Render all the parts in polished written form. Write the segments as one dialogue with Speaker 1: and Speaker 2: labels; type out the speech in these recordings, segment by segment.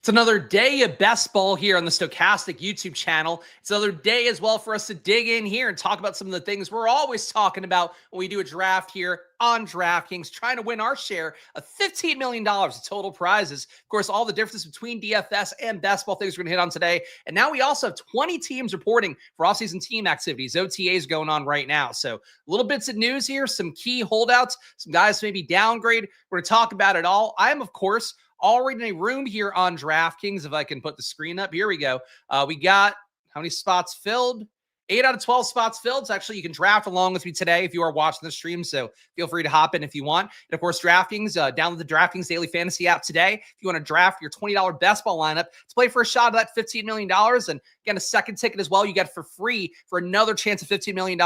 Speaker 1: It's another day of best ball here on the Stochastic YouTube channel. It's another day as well for us to dig in here and talk about some of the things we're always talking about when we do a draft here on DraftKings, trying to win our share of $15 million of total prizes. Of course, all the differences between DFS and best ball things we're going to hit on today. And now we also have 20 teams reporting for offseason team activities. OTAs going on right now. So little bits of news here, some key holdouts, some guys maybe downgrade. We're going to talk about it all. I am, of course, already in a room here on DraftKings. If I can put the screen up, here we go. We got how many spots filled? 8 out of 12 spots filled. So actually, you can draft along with me today if you are watching the stream. So feel free to hop in if you want. And of course, DraftKings, download the DraftKings Daily Fantasy app today. If you want to draft your $20 best ball lineup to play for a shot at that $15 million. And again, a second ticket as well. You get for free for another chance of $15 million.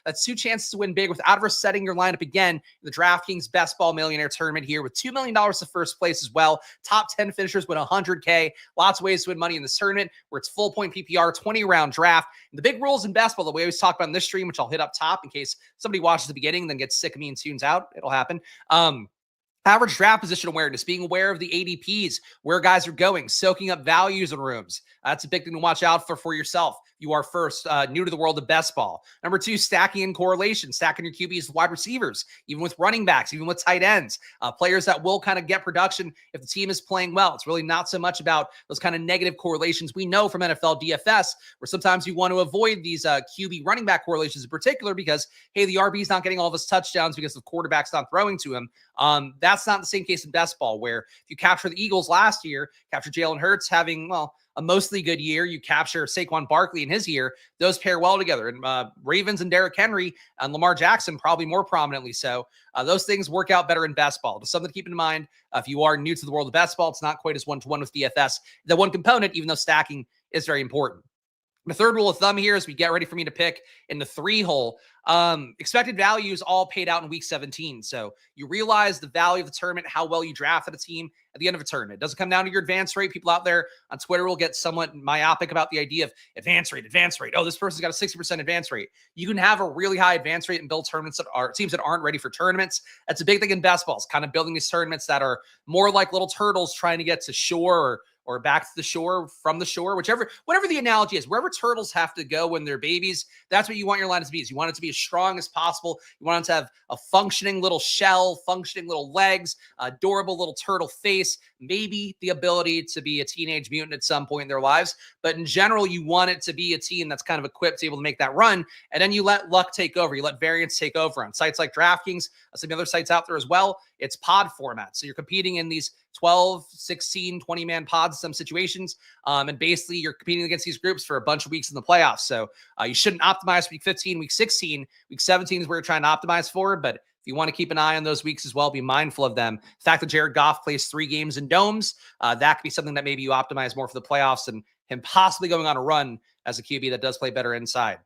Speaker 1: That's 2 chances to win big without ever setting your lineup again in the DraftKings Best Ball Millionaire Tournament here with $2 million to first place as well. Top 10 finishers win $100K. Lots of ways to win money in this tournament where it's full point PPR, 20-round draft. And the big rules in best ball that we always talk about in this stream, which I'll hit up top in case somebody watches the beginning, then gets sick of me and tunes out. It'll happen. Average draft position awareness, being aware of the ADPs, where guys are going, soaking up values in rooms. That's a big thing to watch out for yourself. You are first new to the world of best ball. Number 2, stacking and correlation, stacking your QBs with wide receivers, even with running backs, even with tight ends, players that will kind of get production if the team is playing well. It's really not so much about those kind of negative correlations we know from NFL DFS, where sometimes you want to avoid these QB running back correlations in particular because, hey, the RB is not getting all of his touchdowns because the quarterback's not throwing to him. That's not the same case in best ball, where if you capture the Eagles last year, capture Jalen Hurts having, well, a mostly good year, you capture Saquon Barkley in his year, those pair well together. And Ravens and Derrick Henry and Lamar Jackson probably more prominently so. Those things work out better in best ball. Just something to keep in mind. If you are new to the world of best ball, it's not quite as one-to-one with DFS. The one component, even though stacking is very important. The third rule of thumb here as we get ready for me to pick in the 3-hole. Expected values all paid out in week 17. So you realize the value of the tournament, how well you drafted a team at the end of a tournament. It doesn't come down to your advance rate. People out there on Twitter will get somewhat myopic about the idea of advance rate. Oh, this person's got a 60% advance rate. You can have a really high advance rate and build tournaments that are teams that aren't ready for tournaments. That's a big thing in best balls, kind of building these tournaments that are more like little turtles trying to get to shore or back to the shore, from the shore, whatever the analogy is, wherever turtles have to go when they're babies, that's what you want your lineup to be. You want it to be as strong as possible. You want it to have a functioning little shell, functioning little legs, adorable little turtle face, maybe the ability to be a teenage mutant at some point in their lives. But in general, you want it to be a team that's kind of equipped to be able to make that run. And then you let luck take over. You let variance take over on sites like DraftKings, some other sites out there as well. It's pod format. So you're competing in these 12, 16, 20-man pods in some situations. And basically, you're competing against these groups for a bunch of weeks in the playoffs. So you shouldn't optimize week 15, week 16. Week 17 is where you're trying to optimize for. But if you want to keep an eye on those weeks as well, be mindful of them. The fact that Jared Goff plays 3 games in domes, that could be something that maybe you optimize more for the playoffs and him possibly going on a run as a QB that does play better inside.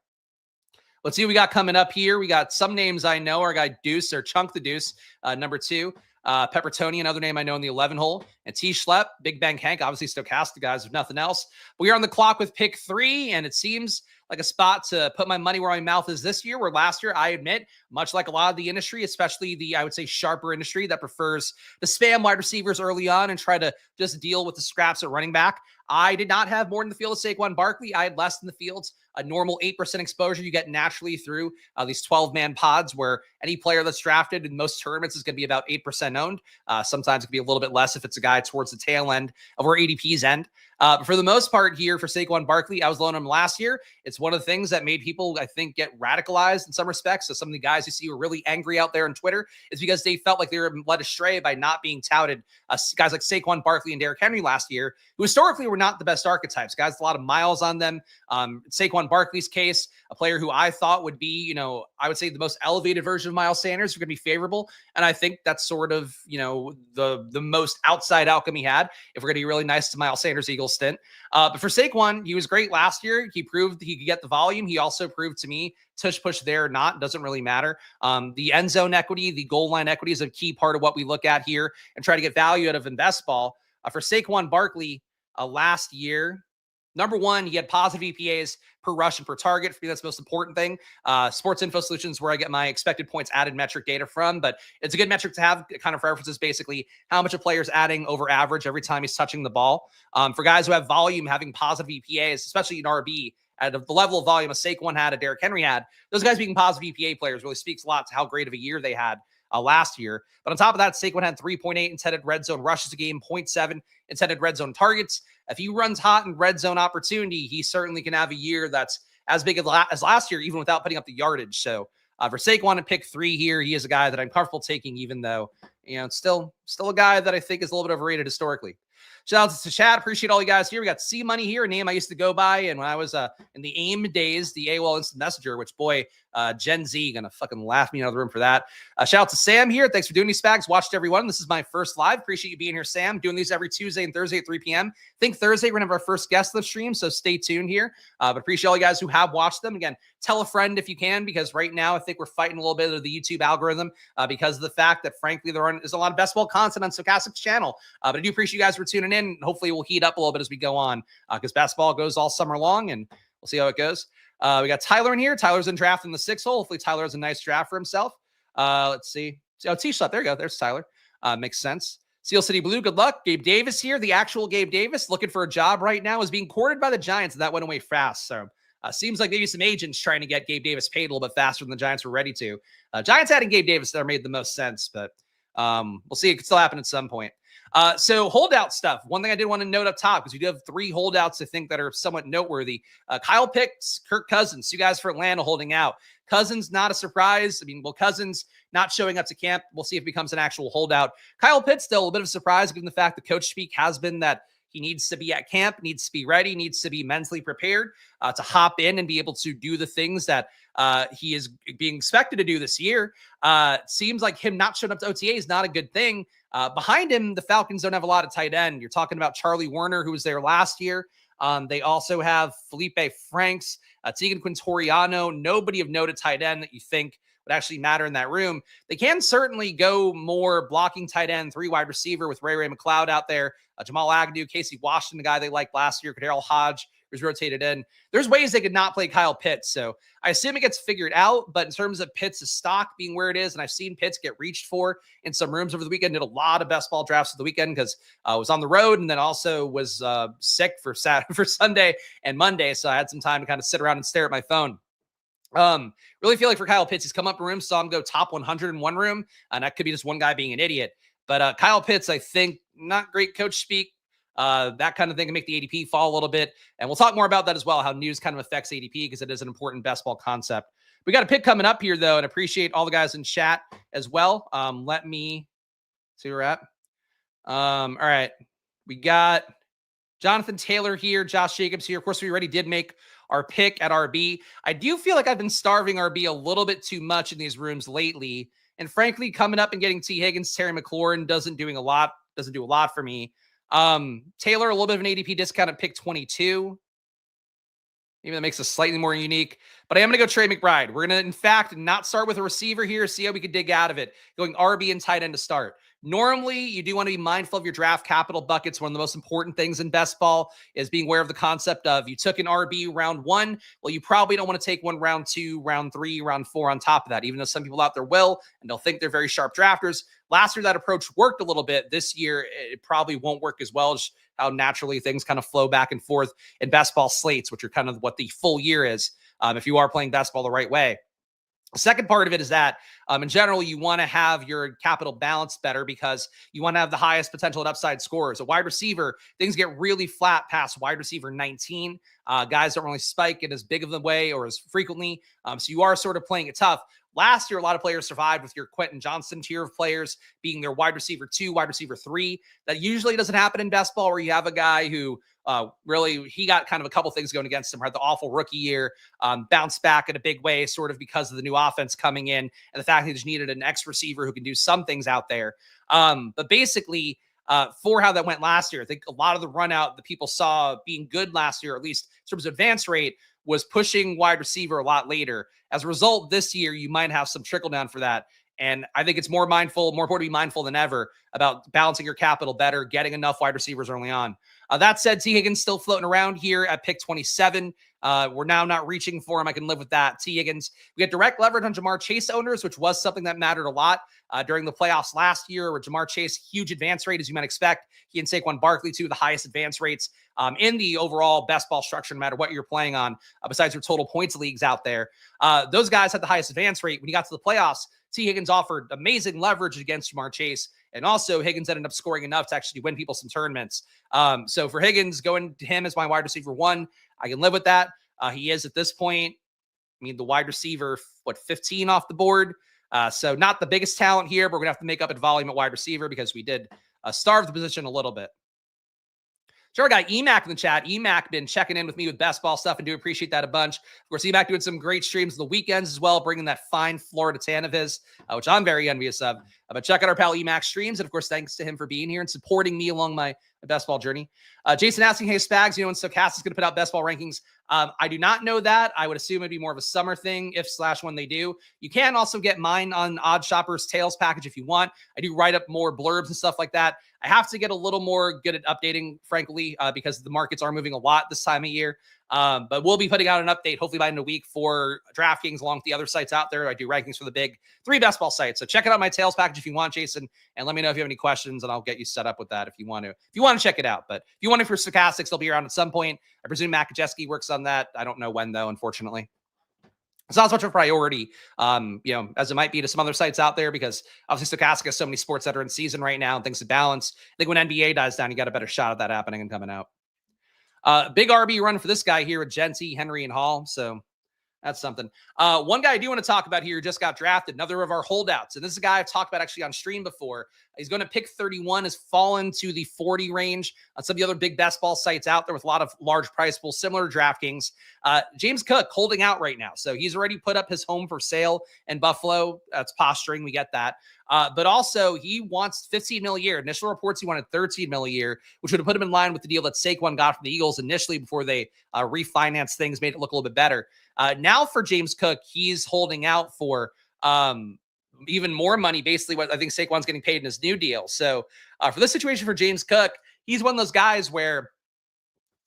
Speaker 1: Let's see what we got coming up here. We got some names I know. Our guy Deuce, or Chunk the Deuce, number 2. Peppertoni, another name I know in the 11 hole. And T. Schlepp, Big Bang Hank, obviously Stochastic guys, if nothing else. We are on the clock with pick 3, and it seems like a spot to put my money where my mouth is this year, where last year, I admit, much like a lot of the industry, especially the, I would say, sharper industry that prefers to spam wide receivers early on and try to just deal with the scraps at running back. I did not have more in the field of Saquon Barkley. I had less in the fields. A normal 8% exposure you get naturally through these 12-man pods, where any player that's drafted in most tournaments is going to be about 8% owned. Sometimes it can be a little bit less if it's a guy towards the tail end of where ADPs end. But for the most part here for Saquon Barkley, I was low on him last year. It's one of the things that made people, I think, get radicalized in some respects. So some of the guys you see were really angry out there on Twitter is because they felt like they were led astray by not being touted. Guys like Saquon Barkley and Derrick Henry last year, who historically were not the best archetypes. Guys, a lot of miles on them. Saquon Barkley's case, a player who I thought would be, I would say the most elevated version of Miles Sanders, who could be favorable. And I think that's sort of, the most outside outcome he had, if we're going to be really nice to Miles Sanders' Eagles stint. But for Saquon, he was great last year. He proved he could get the volume. He also proved to me, tush push there or not, doesn't really matter. The end zone equity, the goal line equity is a key part of what we look at here and try to get value out of in best ball. For Saquon Barkley, last year, Number one, he had positive EPAs per rush and per target. For me, that's the most important thing. Sports Info Solutions, where I get my expected points added metric data from, but it's a good metric to have. It kind of references basically how much a player's adding over average every time he's touching the ball. For guys who have volume, having positive EPAs, especially in RB, at the level of volume a Saquon had, a Derrick Henry had, those guys being positive EPA players really speaks a lot to how great of a year they had last year. But on top of that, Saquon had 3.8 intended red zone rushes a game, 0.7 intended red zone targets. If he runs hot in red zone opportunity, he certainly can have a year that's as big as last year, even without putting up the yardage. So for Saquon to pick 3 here, he is a guy that I'm comfortable taking, even though, it's still a guy that I think is a little bit overrated historically. Shout out to chat. Appreciate all you guys here. We got C Money here, a name I used to go by. And when I was in the AIM days, the AOL Instant Messenger, which boy, Gen Z gonna fucking laugh me out of the room for that. Shout out to Sam here. Thanks for doing these spags. Watched everyone. This is my first live. Appreciate you being here, Sam. Doing these every Tuesday and Thursday at 3 p.m. I think Thursday we're gonna have our first guest live stream, so stay tuned here. But appreciate all you guys who have watched them. Again, tell a friend if you can, because right now I think we're fighting a little bit of the YouTube algorithm because of the fact that frankly there's a lot of best ball content on Stochastic's channel. But I do appreciate you guys for tuning in. Hopefully we'll heat up a little bit as we go on because basketball goes all summer long, and we'll see how it goes. We got Tyler in here. Tyler's in draft in the 6 hole. Hopefully Tyler has a nice draft for himself. Let's see. Oh, T-Shot. There you go. There's Tyler. Makes sense. Seal City Blue, good luck. Gabe Davis here. The actual Gabe Davis looking for a job right now is being courted by the Giants, and that went away fast. So seems like maybe some agents trying to get Gabe Davis paid a little bit faster than the Giants were ready to. Giants adding Gabe Davis there made the most sense, but we'll see. It could still happen at some point. So holdout stuff. One thing I did want to note up top, because we do have 3 holdouts I think that are somewhat noteworthy. Kyle Pitts, Kirk Cousins, 2 guys for Atlanta holding out. Cousins, not a surprise. I mean, Cousins not showing up to camp. We'll see if it becomes an actual holdout. Kyle Pitts, still a bit of a surprise, given the fact that coach speak has been that he needs to be at camp, needs to be ready, needs to be mentally prepared to hop in and be able to do the things that he is being expected to do this year. Seems like him not showing up to OTA is not a good thing. Behind him, the Falcons don't have a lot of tight end. You're talking about Charlie Warner, who was there last year. They also have Felipe Franks, Tegan Quintoriano, nobody of note at tight end that you think would actually matter in that room. They can certainly go more blocking tight end, 3 wide receiver with Ray McLeod out there, Jamal Agnew, Casey Washington, the guy they liked last year, Kadarius Hodge, who's rotated in. There's ways they could not play Kyle Pitts. So I assume it gets figured out, but in terms of Pitts' stock being where it is, and I've seen Pitts get reached for in some rooms over the weekend, did a lot of best ball drafts of the weekend because I was on the road and then also was sick for Sunday and Monday. So I had some time to kind of sit around and stare at my phone. Really feel like for Kyle Pitts, he's come up in room, saw him go top 100 in one room, and that could be just one guy being an idiot. But Kyle Pitts, I think, not great coach speak. That kind of thing can make the ADP fall a little bit. And we'll talk more about that as well, how news kind of affects ADP because it is an important best ball concept. We got a pick coming up here, though, and appreciate all the guys in chat as well. Let me see where we're at. All right. We got Jonathan Taylor here, Josh Jacobs here. Of course, we already did make our pick at RB. I do feel like I've been starving RB a little bit too much in these rooms lately. And frankly, coming up and getting T. Higgins, Terry McLaurin doesn't do a lot for me. Taylor, a little bit of an ADP discount at pick 22. Maybe that makes us slightly more unique. But I am going to go Trey McBride. We're going to, in fact, not start with a receiver here, see how we can dig out of it. Going RB and tight end to start. Normally, you do want to be mindful of your draft capital buckets. One of the most important things in best ball is being aware of the concept of you took an RB round 1. Well, you probably don't want to take one round 2, round 3, round 4 on top of that, even though some people out there will, and they'll think they're very sharp drafters. Last year, that approach worked a little bit. This year, it probably won't work as well as how naturally things kind of flow back and forth in best ball slates, which are kind of what the full year is if you are playing best ball the right way. The second part of it is that in general, you want to have your capital balanced better because you want to have the highest potential at upside scorers. A wide receiver, things get really flat past wide receiver 19. Guys don't really spike in as big of a way or as frequently. So you are sort of playing it tough. Last year, a lot of players survived with your Quentin Johnston tier of players being their wide receiver 2, wide receiver 3. That usually doesn't happen in best ball where you have a guy who really, he got kind of a couple things going against him. Had the awful rookie year, bounced back in a big way, sort of because of the new offense coming in and the fact that he just needed an X receiver who can do some things out there. But basically, for how that went last year, I think a lot of the run out that people saw being good last year, at least in terms of advance rate, was pushing wide receiver a lot later. As a result, this year, you might have some trickle down for that. And I think it's more important to be mindful than ever about balancing your capital better, getting enough wide receivers early on. That said, T. Higgins still floating around here at pick 27. We're now not reaching for him. I can live with that. T. Higgins. We get direct leverage on Jamar Chase owners, which was something that mattered a lot during the playoffs last year, where Jamar Chase, huge advance rate, as you might expect. He and Saquon Barkley, two of the highest advance rates in the overall best ball structure, no matter what you're playing on, besides your total points leagues out there. Those guys had the highest advance rate. When you got to the playoffs, T. Higgins offered amazing leverage against Jamar Chase. And also, Higgins ended up scoring enough to actually win people some tournaments. So for Higgins, going to him as my wide receiver 1, I can live with that. He is at this point, the wide receiver, 15 off the board. So not the biggest talent here, but we're going to have to make up at volume at wide receiver because we did starve the position a little bit. Sure, I got EMAC in the chat. EMAC been checking in with me with best ball stuff and do appreciate that a bunch. Of course, EMAC doing some great streams on the weekends as well, bringing that fine Florida tan of his, which I'm very envious of. But check out our pal EMAC streams. And of course, thanks to him for being here and supporting me along my best ball journey. Jason asking, hey, Spags, when Stochastic is going to put out best ball rankings? I do not know that. I would assume it'd be more of a summer thing if/when they do. You can also get mine on OddsShopper's Tails package if you want. I do write up more blurbs and stuff like that. I have to get a little more good at updating, frankly, because the markets are moving a lot this time of year. But we'll be putting out an update hopefully by the end of the week for DraftKings along with the other sites out there. I do rankings for the big 3 best ball sites. So check it out my Tails package if you want, Jason, and let me know if you have any questions and I'll get you set up with that if you want to check it out. But if you want it for Stochastics, they'll be around at some point. I presume Matt Kajeski works on that. I don't know when though, unfortunately. It's not as much of a priority, as it might be to some other sites out there because obviously Stochastic has so many sports that are in season right now and things to balance. I think when NBA dies down, you got a better shot at that happening and coming out. Big RB run for this guy here with Genty, Henry, and Hall. So that's something. One guy I do want to talk about here just got drafted, another of our holdouts. And this is a guy I've talked about actually on stream before. He's going to pick 31, has fallen to the 40 range on some of the other big best ball sites out there with a lot of large price pools, similar to DraftKings. James Cook holding out right now. So he's already put up his home for sale in Buffalo. That's posturing. We get that. But also he wants $15 million a year. Initial reports, he wanted $13 million a year, which would have put him in line with the deal that Saquon got from the Eagles initially before they refinanced things, made it look a little bit better. Now for James Cook, he's holding out for even more money, basically what I think Saquon's getting paid in his new deal. So for this situation for James Cook, he's one of those guys where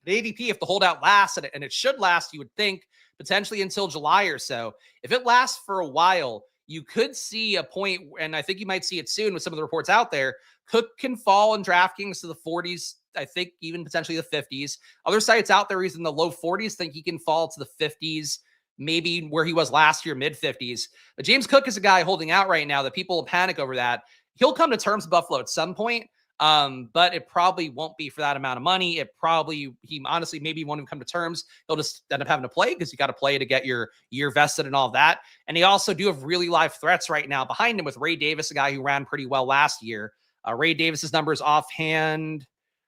Speaker 1: the ADP, if the holdout lasts, and it should last, you would think, potentially until July or so. If it lasts for a while, you could see a point, and I think you might see it soon with some of the reports out there, Cook can fall in DraftKings to the 40s, I think even potentially the 50s. Other sites out there, he's in the low 40s, think he can fall to the 50s, maybe where he was last year, mid 50s. But James Cook is a guy holding out right now that people will panic over that. He'll come to terms with Buffalo at some point, but it probably won't be for that amount of money. He honestly maybe won't even come to terms. He'll just end up having to play because you got to play to get your year vested and all of that. And he also do have really live threats right now behind him with Ray Davis, a guy who ran pretty well last year. Ray Davis's numbers offhand,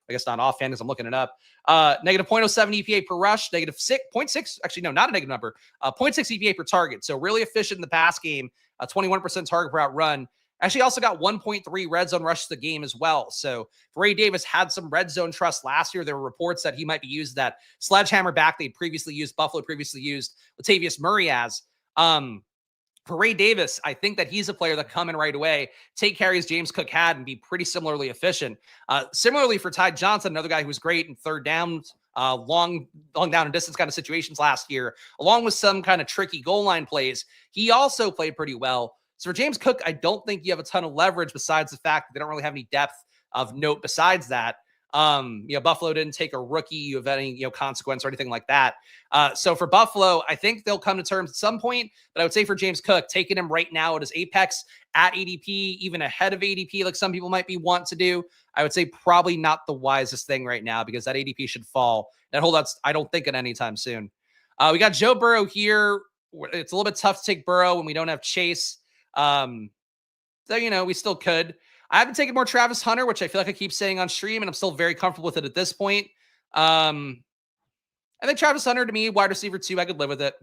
Speaker 1: I guess not offhand because I'm looking it up. Negative 0.07 EPA per rush, negative 0.6, actually, no, not a negative number, 0.6 EPA per target. So really efficient in the pass game, 21% target per out run. Actually also got 1.3 red zone rushes a game as well. So Ray Davis had some red zone trust last year. There were reports that he might be used that sledgehammer back they'd previously used, Buffalo previously used Latavius Murray as. For Ray Davis, I think that he's a player that come in right away, take carries James Cook had and be pretty similarly efficient. Similarly for Ty Johnson, another guy who was great in third downs, long down and distance kind of situations last year, along with some kind of tricky goal line plays. He also played pretty well. So for James Cook, I don't think you have a ton of leverage besides the fact that they don't really have any depth of note besides that. Buffalo didn't take a rookie of any, consequence or anything like that. So for Buffalo, I think they'll come to terms at some point, but I would say for James Cook, taking him right now at his apex at ADP, even ahead of ADP, like some people might be want to do, I would say probably not the wisest thing right now because that ADP should fall. That holdouts, I don't think at any time soon. We got Joe Burrow here. It's a little bit tough to take Burrow when we don't have Chase. So, we still could. I haven't taken more Travis Hunter, which I feel like I keep saying on stream, and I'm still very comfortable with it at this point. I think Travis Hunter, to me, wide receiver 2, I could live with it.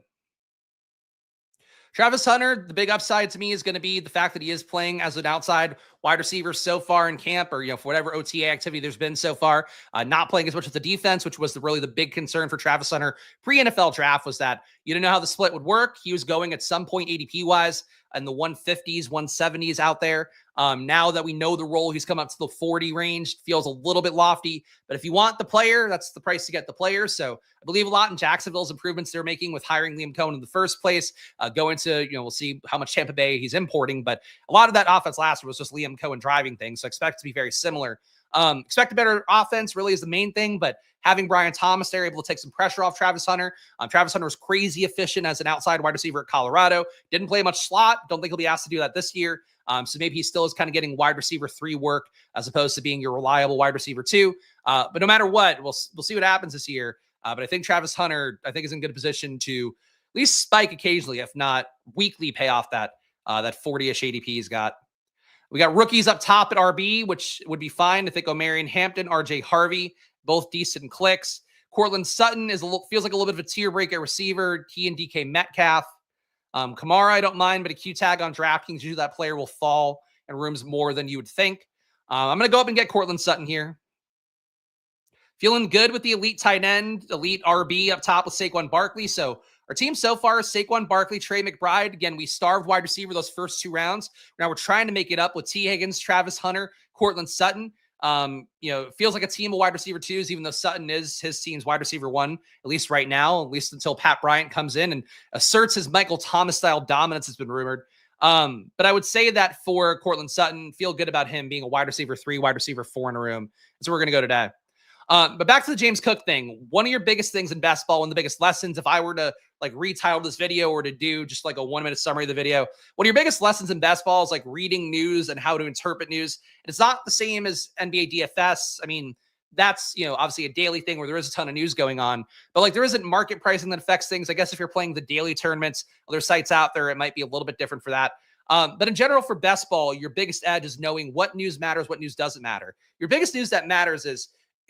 Speaker 1: Travis Hunter, the big upside to me is going to be the fact that he is playing as an outside wide receivers so far in camp, or, for whatever OTA activity there's been so far, not playing as much with the defense, which was really the big concern for Travis Hunter pre-NFL draft, was that you didn't know how the split would work. He was going at some point ADP wise in the 150s, 170s out there. Now that we know the role, he's come up to the 40 range, feels a little bit lofty, but if you want the player, that's the price to get the player. So I believe a lot in Jacksonville's improvements they're making with hiring Liam Cohen in the first place. Go into, we'll see how much Tampa Bay he's importing, but a lot of that offense last year was just Liam Cohen driving things. So expect it to be very similar. Expect a better offense really is the main thing, but having Brian Thomas there able to take some pressure off Travis Hunter. Travis Hunter was crazy efficient as an outside wide receiver at Colorado. Didn't play much slot. Don't think he'll be asked to do that this year. So maybe he still is kind of getting wide receiver 3 work as opposed to being your reliable wide receiver 2. But no matter what, we'll see what happens this year. But I think Travis Hunter, is in good position to at least spike occasionally, if not weekly, pay off that 40-ish ADP he's got. We got rookies up top at RB, which would be fine. I think Omarion Hampton, RJ Harvey, both decent clicks. Cortland Sutton feels like a little bit of a tier break at receiver. Key and DK Metcalf. Kamara, I don't mind, but a Q tag on DraftKings, usually that player will fall in rooms more than you would think. I'm going to go up and get Cortland Sutton here. Feeling good with the elite tight end, elite RB up top with Saquon Barkley. So our team so far is Saquon Barkley, Trey McBride. Again, we starved wide receiver those first 2 rounds. Now we're trying to make it up with T. Higgins, Travis Hunter, Cortland Sutton. It feels like a team of wide receiver 2s, even though Sutton is his team's wide receiver 1, at least right now, at least until Pat Bryant comes in and asserts his Michael Thomas style dominance has been rumored. But I would say that for Cortland Sutton, feel good about him being a wide receiver 3, wide receiver 4 in a room. That's where we're going to go today. But back to the James Cook thing. One of your biggest things in best ball, one of the biggest lessons, if I were to retitle this video or to do just a 1-minute summary of the video, one of your biggest lessons in best ball is reading news and how to interpret news. And it's not the same as NBA DFS. I mean, that's, obviously a daily thing where there is a ton of news going on, but there isn't market pricing that affects things. I guess if you're playing the daily tournaments, other sites out there, it might be a little bit different for that. But in general, for best ball, your biggest edge is knowing what news matters, what news doesn't matter. Your biggest news that matters is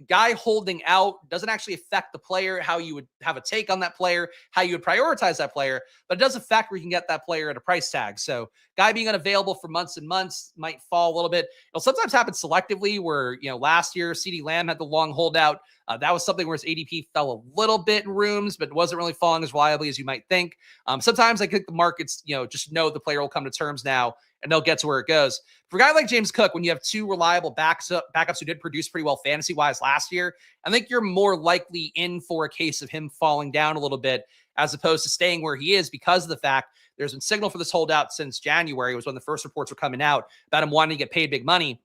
Speaker 1: guy holding out doesn't actually affect the player, how you would have a take on that player, how you would prioritize that player, but it does affect where you can get that player at a price tag. So guy being unavailable for months and months might fall a little bit. It'll sometimes happen selectively where, last year CeeDee Lamb had the long holdout. That was something where his ADP fell a little bit in rooms, but wasn't really falling as reliably as you might think. Sometimes I think the markets, just know the player will come to terms now and they'll get to where it goes. For a guy like James Cook, when you have 2 reliable backups who did produce pretty well fantasy-wise last year, I think you're more likely in for a case of him falling down a little bit as opposed to staying where he is because of the fact there's been signal for this holdout since January. It was when the first reports were coming out about him wanting to get paid big money.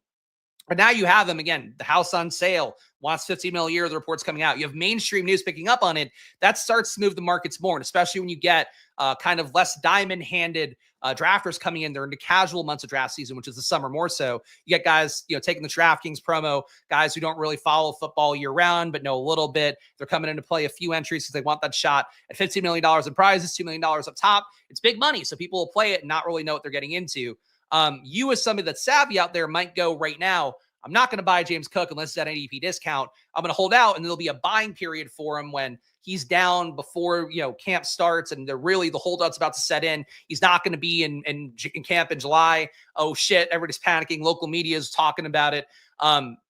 Speaker 1: But now you have him again, the house on sale, wants $15 million a year, the reports coming out. You have mainstream news picking up on it. That starts to move the markets more, and especially when you get kind of less diamond-handed drafters coming in. They're into casual months of draft season, which is the summer more so. You get guys, taking the DraftKings promo, guys who don't really follow football year round, but know a little bit. They're coming in to play a few entries because they want that shot at $15 million in prizes, $2 million up top. It's big money, so people will play it and not really know what they're getting into. You as somebody that's savvy out there might go right now, I'm not going to buy James Cook unless it's at an ADP discount. I'm going to hold out, and there'll be a buying period for him when he's down before, camp starts and the holdout's about to set in. He's not going to be in camp in July. Oh shit, everybody's panicking. Local media is talking about it.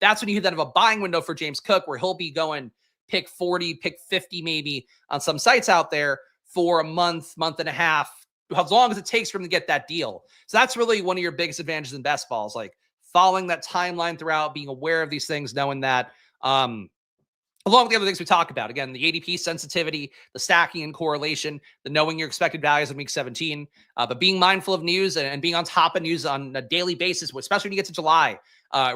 Speaker 1: That's when you then have a buying window for James Cook where he'll be going pick 40, pick 50 maybe on some sites out there for a month and a half, as long as it takes for him to get that deal. So that's really one of your biggest advantages in best balls, following that timeline throughout, being aware of these things, knowing that, along with the other things we talk about. Again, the ADP sensitivity, the stacking and correlation, the knowing your expected values in week 17, but being mindful of news and being on top of news on a daily basis, especially when you get to July,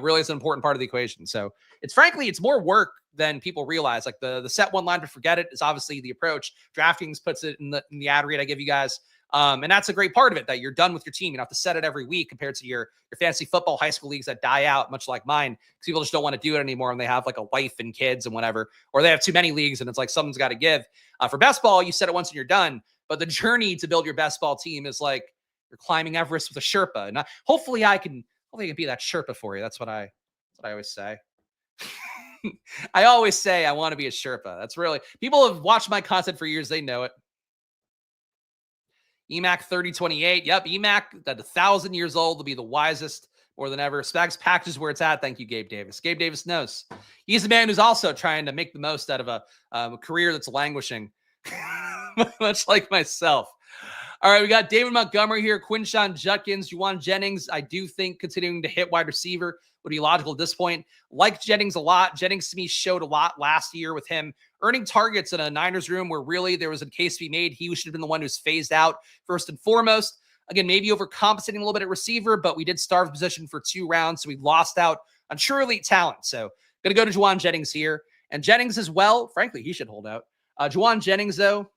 Speaker 1: really is an important part of the equation. So it's more work than people realize. The set one line to forget it is obviously the approach. DraftKings puts it in the ad read I give you guys. And that's a great part of it, that you're done with your team. You don't have to set it every week compared to your fantasy football high school leagues that die out, much like mine, because people just don't want to do it anymore when they have a wife and kids and whatever, or they have too many leagues and it's someone's got to give. For best ball, you set it once and you're done. But the journey to build your best ball team is you're climbing Everest with a Sherpa. And hopefully I can be that Sherpa for you. That's what I always say. I always say I want to be a Sherpa. That's really, people have watched my content for years. They know it. EMAC 3028. Yep, EMAC at 1,000 years old will be the wisest more than ever. Spags package is where it's at. Thank you, Gabe Davis. Gabe Davis knows. He's a man who's also trying to make the most out of a career that's languishing, much like myself. All right, we got David Montgomery here, Quinshon Judkins, Juwan Jennings. I do think continuing to hit wide receiver would be logical at this point. Like Jennings a lot. Jennings to me showed a lot last year with him earning targets in a Niners room where really there was a case to be made. He should have been the one who's phased out first and foremost. Again, maybe overcompensating a little bit at receiver, but we did starve position for 2 rounds, so we lost out on true elite talent. So going to go to Juwan Jennings here. And Jennings as well, frankly, he should hold out. Juwan Jennings, though,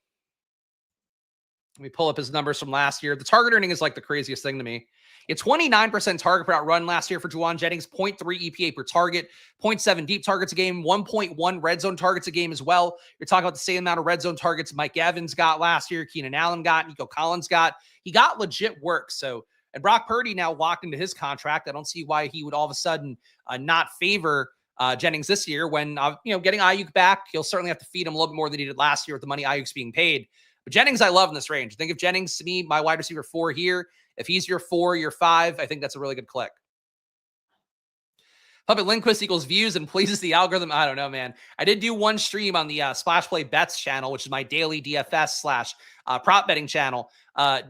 Speaker 1: let me pull up his numbers from last year. The target earning is like the craziest thing to me. It's 29% target per out run last year for Juwan Jennings, 0.3 EPA per target, 0.7 deep targets a game, 1.1 red zone targets a game as well. You're talking about the same amount of red zone targets Mike Evans got last year, Keenan Allen got, Nico Collins got. He got legit work. So, and Brock Purdy now locked into his contract. I don't see why he would all of a sudden not favor Jennings this year when, getting Ayuk back, he'll certainly have to feed him a little bit more than he did last year with the money Ayuk's being paid. But Jennings, I love in this range. I think if Jennings, to me, my wide receiver 4 here, if he's your 4, your 5, I think that's a really good click. Puppet Lindquist equals views and pleases the algorithm. I don't know, man. I did do one stream on the Splash Play Bets channel, which is my daily DFS / prop betting channel.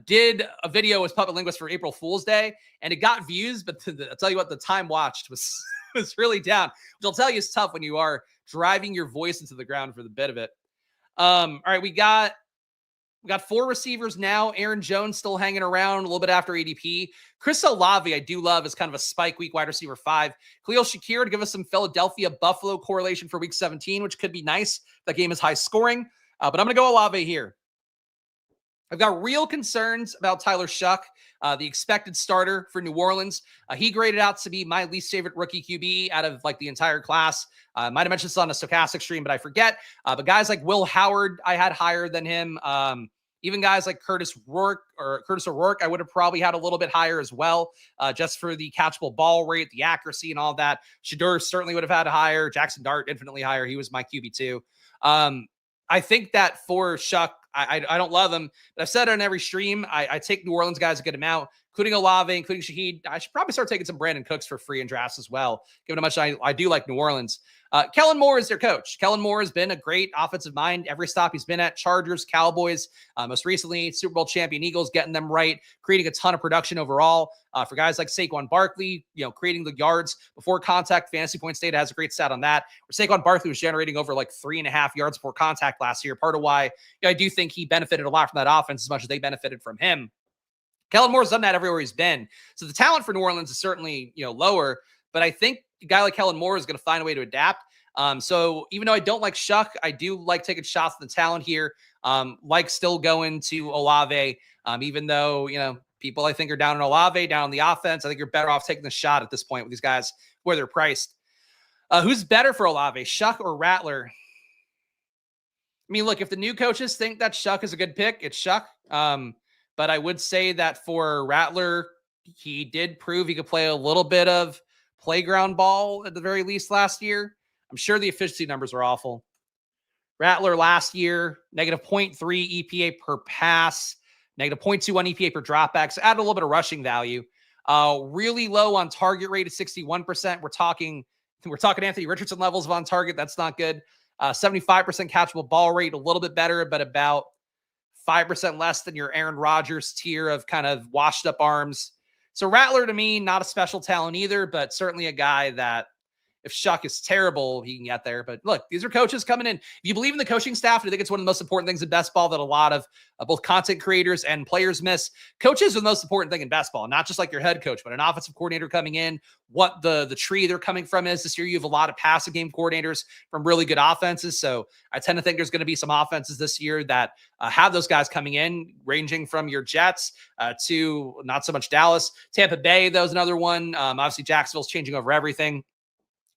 Speaker 1: Did a video with Puppet Linguist for April Fool's Day, and it got views, but I'll tell you what, the time watched was was really down, which I'll tell you is tough when you are driving your voice into the ground for the bit of it. All right, we got 4 receivers now. Aaron Jones still hanging around a little bit after ADP. Chris Olave, I do love as kind of a spike week wide receiver 5. Khalil Shakir to give us some Philadelphia Buffalo correlation for week 17, which could be nice. That game is high scoring, but I'm going to go Olave here. I've got real concerns about Tyler Shuck, the expected starter for New Orleans. He graded out to be my least favorite rookie QB out of like the entire class. Might have mentioned this on a stochastic stream, but I forget. But guys like Will Howard, I had higher than him. Even guys like Curtis O'Rourke, I would have probably had a little bit higher as well, just for the catchable ball rate, the accuracy, and all that. Shedeur certainly would have had higher. Jackson Dart, infinitely higher. He was my QB2. I think that for Shuck, I don't love him, but I've said it on every stream. I take New Orleans guys a good amount, including Olave, including Shaheed. I should probably start taking some Brandon Cooks for free in drafts as well, given how much I do like New Orleans. Kellen Moore is their coach. Kellen Moore has been a great offensive mind every stop he's been at. Chargers, Cowboys, most recently Super Bowl champion Eagles, getting them right, creating a ton of production overall. For guys like Saquon Barkley, creating the yards before contact. Fantasy Points data has a great stat on that. Where Saquon Barkley was generating over like 3.5 yards before contact last year. Part of why I do think he benefited a lot from that offense as much as they benefited from him. Kellen Moore's done that everywhere he's been. So the talent for New Orleans is certainly lower, but I think a guy like Kellen Moore is going to find a way to adapt. So even though I don't like Shuck, I do like taking shots at the talent here. Like still going to Olave, even though, people I think are down on Olave, down on the offense. I think you're better off taking the shot at this point with these guys where they're priced. Who's better for Olave, Shuck or Rattler? I mean, look, if the new coaches think that Shuck is a good pick, it's Shuck. But I would say that for Rattler, he did prove he could play a little bit of playground ball at the very least last year. I'm sure the efficiency numbers are awful. Rattler last year, negative 0.3 EPA per pass, negative 0.21 EPA per dropback. So add a little bit of rushing value. Really low on target rate at 61%. We're talking Anthony Richardson levels of on target. That's not good. 75% catchable ball rate, a little bit better, but about 5% less than your Aaron Rodgers tier of kind of washed up arms. So Rattler to me, not a special talent either, but certainly a guy that if Shuck is terrible, he can get there. But look, these are coaches coming in. If you believe in the coaching staff, I think it's one of the most important things in best ball that a lot of both content creators and players miss. Coaches are the most important thing in best ball, not just like your head coach, but an offensive coordinator coming in, what the tree they're coming from is. This year, you have a lot of passing game coordinators from really good offenses. So I tend to think there's going to be some offenses this year that have those guys coming in, ranging from your Jets to not so much Dallas. Tampa Bay, though, is another one. Obviously, Jacksonville's changing over everything.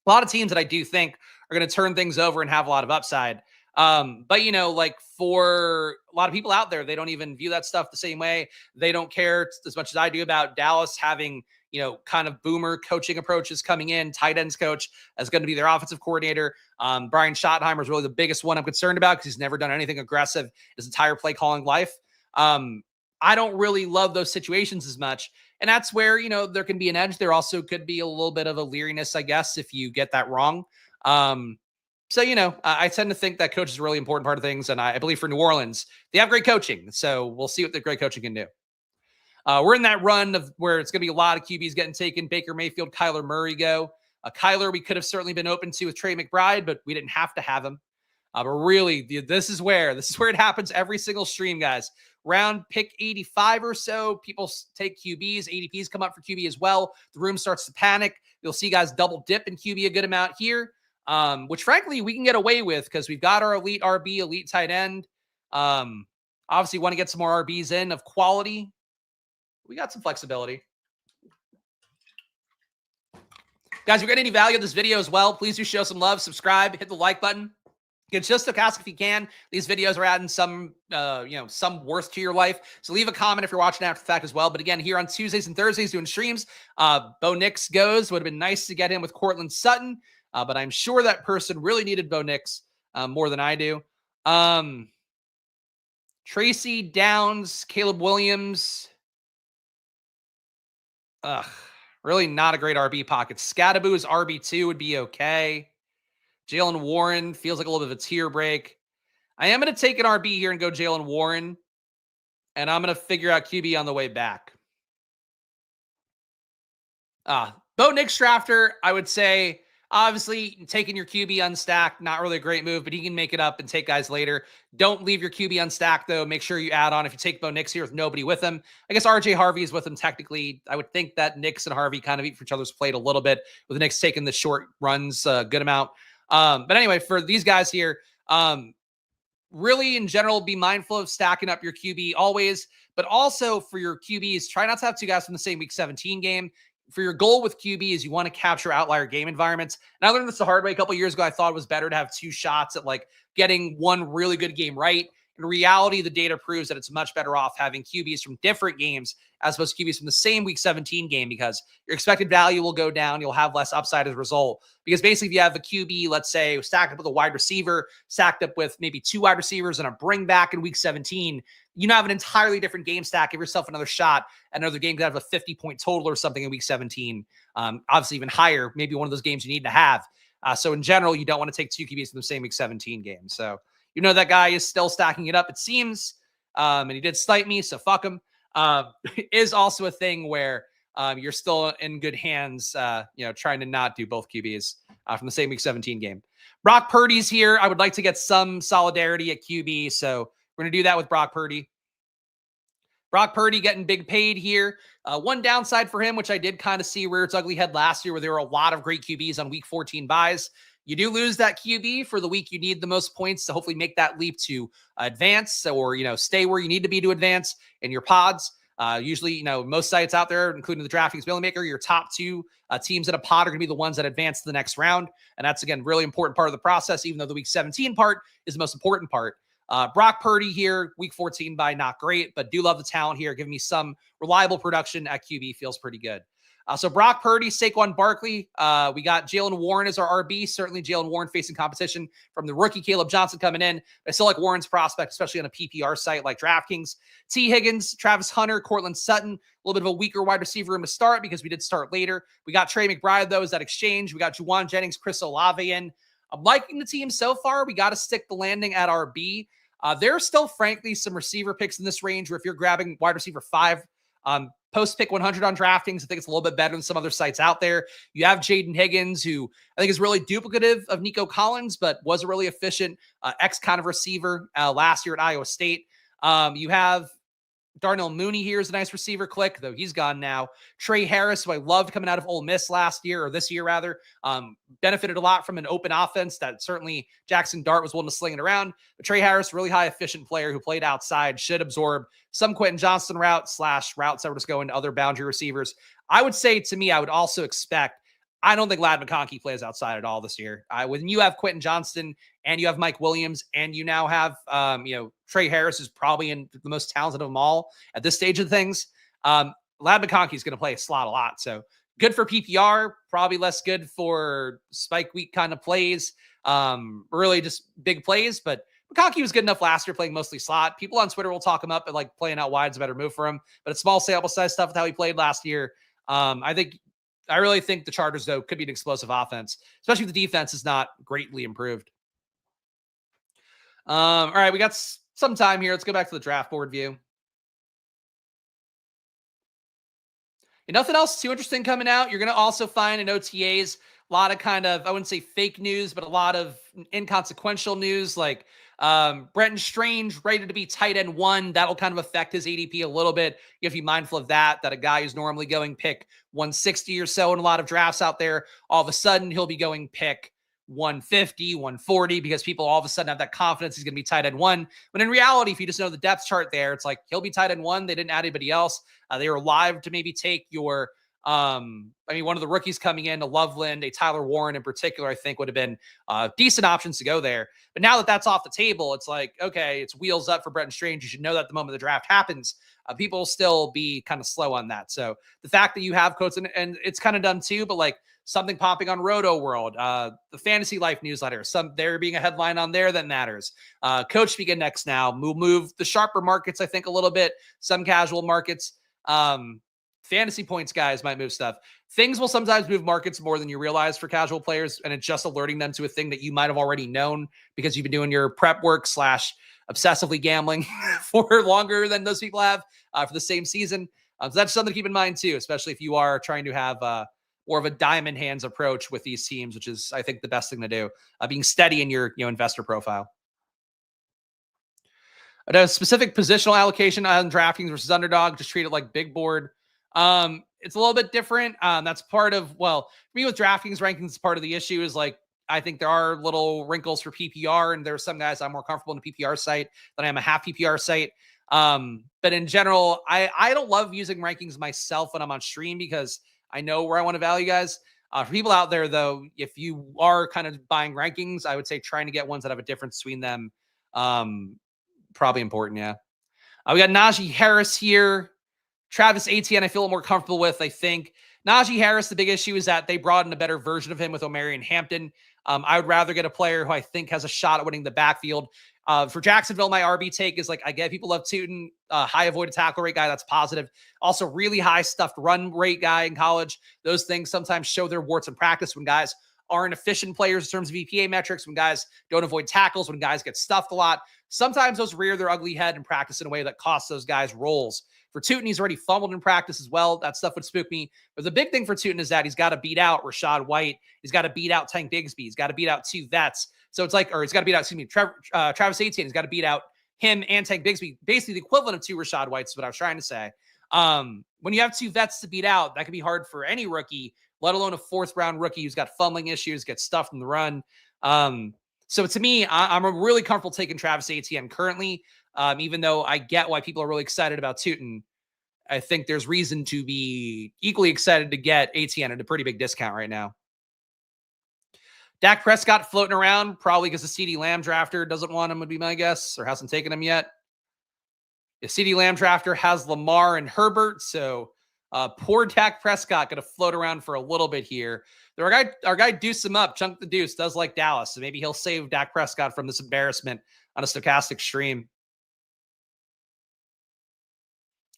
Speaker 1: A lot of teams that I do think are going to turn things over and have a lot of upside. But, like for a lot of people out there, they don't even view that stuff the same way. They don't care as much as I do about Dallas having, kind of boomer coaching approaches coming in. Tight ends coach is going to be their offensive coordinator. Brian Schottenheimer is really the biggest one I'm concerned about because he's never done anything aggressive his entire play calling life. I don't really love those situations as much. And that's where, there can be an edge. There also could be a little bit of a leeriness, I guess, if you get that wrong. So, I tend to think that coach is a really important part of things. And I believe for New Orleans, they have great coaching. So we'll see what the great coaching can do. We're in that run of where it's going to be a lot of QBs getting taken. Baker Mayfield, Kyler Murray go. Kyler, we could have certainly been open to with Trey McBride, but we didn't have to have him. But really, this is where it happens every single stream, guys. Round pick 85 or so, people take QBs. ADPs come up for QB as well. The room starts to panic. You'll see guys double dip in QB a good amount here, which frankly we can get away with because we've got our elite RB, elite tight end. Obviously, want to get some more RBs in of quality. We got some flexibility. Guys, if you're getting any value of this video as well, please do show some love, subscribe, hit the like button. It's just stochastic if you can. These videos are adding some, some worth to your life. So leave a comment if you're watching after the fact as well. But again, here on Tuesdays and Thursdays doing streams, Bo Nix goes. Would have been nice to get him with Cortland Sutton, but I'm sure that person really needed Bo Nix more than I do. Tracy Downs, Caleb Williams. Really not a great RB pocket. Scadaboo's RB2 would be okay. Jalen Warren feels like a little bit of a tier break. I am going to take an RB here and go Jalen Warren, and I'm going to figure out QB on the way back. Bo Nix drafter, I would say, obviously, taking your QB unstacked, not really a great move, but he can make it up and take guys later. Don't leave your QB unstacked, though. Make sure you add on. If you take Bo Nix here with nobody with him, I guess RJ Harvey is with him technically. I would think that Nix and Harvey kind of eat for each other's plate a little bit, with Nix taking the short runs a good amount. But anyway, for these guys here, really in general, be mindful of stacking up your QB always, but also for your QBs, try not to have two guys from the same week 17 game. For your goal with QB is you want to capture outlier game environments. And I learned this the hard way a couple years ago. I thought it was better to have two shots at like getting one really good game right. In reality, the data proves that it's much better off having QBs from different games as opposed to QBs from the same week 17 game because your expected value will go down. You'll have less upside as a result. Because basically, if you have a QB, let's say, stacked up with a wide receiver, stacked up with maybe two wide receivers and a bring back in week 17, you now have an entirely different game stack. Give yourself another shot. Another game could have a 50-point total or something in week 17. Obviously, even higher, maybe one of those games you need to have. So in general, you don't want to take two QBs from the same week 17 game. So that guy is still stacking it up, it seems. And he did slight me, so fuck him. Is also a thing where you're still in good hands, trying to not do both QBs from the same week 17 game. Brock Purdy's here. I would like to get some solidarity at QB, so we're going to do that with Brock Purdy. Brock Purdy getting big paid here. One downside for him, which I did kind of see rear its ugly head last year, where there were a lot of great QBs on week 14 buys. You do lose that QB for the week you need the most points to hopefully make that leap to advance or, stay where you need to be to advance in your pods. Usually, most sites out there, including the DraftKings Billing Maker, your top two teams in a pod are going to be the ones that advance to the next round. And that's, again, really important part of the process, even though the week 17 part is the most important part. Brock Purdy here, week 14 by not great, but do love the talent here. Giving me some reliable production at QB feels pretty good. So Brock Purdy, Saquon Barkley. We got Jalen Warren as our RB. Certainly Jalen Warren facing competition from the rookie Caleb Johnson coming in. I still like Warren's prospect, especially on a PPR site like DraftKings. T. Higgins, Travis Hunter, Cortland Sutton. A little bit of a weaker wide receiver room to start because we did start later. We got Trey McBride, though, as that exchange. We got Juwan Jennings, Chris Olave in. I'm liking the team so far. We got to stick the landing at RB. There are still, frankly, some receiver picks in this range where if you're grabbing wide receiver 5, post pick 100 on DraftKings, I think it's a little bit better than some other sites out there. You have Jaden Higgins, who I think is really duplicative of Nico Collins, but was a really efficient X kind of receiver last year at Iowa State. You have Darnell Mooney here is a nice receiver click, though he's gone now. Trey Harris, who I loved coming out of Ole Miss last year, or this year rather, benefited a lot from an open offense that certainly Jackson Dart was willing to sling it around. But Trey Harris, really high efficient player who played outside, should absorb some Quentin Johnston routes / routes that would just go into other boundary receivers. I would say, to me, I would also expect, I don't think Ladd McConkey plays outside at all this year. When you have Quentin Johnston and you have Mike Williams and you now have, Trey Harris is probably in the most talented of them all at this stage of things. Ladd McConkey is going to play a slot a lot. So good for PPR, probably less good for spike week kind of plays. Really just big plays, but McConkey was good enough last year playing mostly slot. People on Twitter will talk him up and like playing out wide is a better move for him, but it's small sample size stuff with how he played last year. I really think the Chargers, though, could be an explosive offense, especially if the defense is not greatly improved. All right, we got some time here. Let's go back to the draft board view. And nothing else too interesting coming out. You're going to also find in OTAs a lot of kind of, I wouldn't say fake news, but a lot of inconsequential news like Brenton Strange rated to be tight end 1. That'll kind of affect his ADP a little bit. You have to be mindful of that a guy who's normally going pick 160 or so in a lot of drafts out there, all of a sudden he'll be going pick 150, 140, because people all of a sudden have that confidence he's going to be tight end 1. When in reality, if you just know the depth chart there, it's like he'll be tight end 1. They didn't add anybody else. They were live to maybe take your, one of the rookies coming in, a Loveland, a Tyler Warren in particular, I think would have been decent options to go there. But now that that's off the table, it's like, okay, it's wheels up for Brenton Strange. You should know that the moment the draft happens, people will still be kind of slow on that. So the fact that you have quotes, and it's kind of done too, but like something popping on Roto World, the Fantasy Life newsletter, there being a headline on there that matters. Coach speaking next now, move the sharper markets, I think, a little bit, some casual markets. Fantasy points guys might move stuff. Things will sometimes move markets more than you realize for casual players, and it's just alerting them to a thing that you might have already known because you've been doing your prep work / obsessively gambling for longer than those people have for the same season. So that's something to keep in mind too, especially if you are trying to have more of a diamond hands approach with these teams, which is, I think, the best thing to do, being steady in your investor profile. A specific positional allocation on DraftKings versus Underdog, just treat it like big board. It's a little bit different. That's part of, for me with DraftKings rankings, part of the issue is like, I think there are little wrinkles for PPR, and there's some guys I'm more comfortable in a PPR site than I am a half PPR site. But in general, I don't love using rankings myself when I'm on stream because I know where I want to value guys. For people out there, though, if you are kind of buying rankings, I would say trying to get ones that have a difference between them. Probably important, yeah. We got Najee Harris here. Travis Etienne, I feel more comfortable with, I think. Najee Harris, the big issue is that they brought in a better version of him with Omarion Hampton. I would rather get a player who I think has a shot at winning the backfield. For Jacksonville, my RB take is like, I get people love Tootin, high avoided tackle rate guy. That's positive. Also really high stuffed run rate guy in college. Those things sometimes show their warts in practice when guys aren't efficient players in terms of EPA metrics, when guys don't avoid tackles, when guys get stuffed a lot. Sometimes those rear their ugly head in practice in a way that costs those guys roles. For Tootin, he's already fumbled in practice as well. That stuff would spook me. But the big thing for Tootin is that he's got to beat out Rachaad White. He's got to beat out Tank Bigsby. He's got to beat out 2 vets. So it's like, or he's got to beat out, Travis Etienne. He's got to beat out him and Tank Bigsby. Basically the equivalent of 2 Rachaad Whites is what I was trying to say. When you have 2 vets to beat out, that can be hard for any rookie, let alone a 4th round rookie who's got fumbling issues, gets stuffed in the run. So to me, I'm really comfortable taking Travis Etienne currently. Even though I get why people are really excited about Tootin, I think there's reason to be equally excited to get Etienne at a pretty big discount right now. Dak Prescott floating around, probably because the CeeDee Lamb drafter doesn't want him, would be my guess, or hasn't taken him yet. The CeeDee Lamb drafter has Lamar and Herbert, so poor Dak Prescott going to float around for a little bit here. Our guy Deuce him up, Chunk the Deuce, does like Dallas, so maybe he'll save Dak Prescott from this embarrassment on a stochastic stream.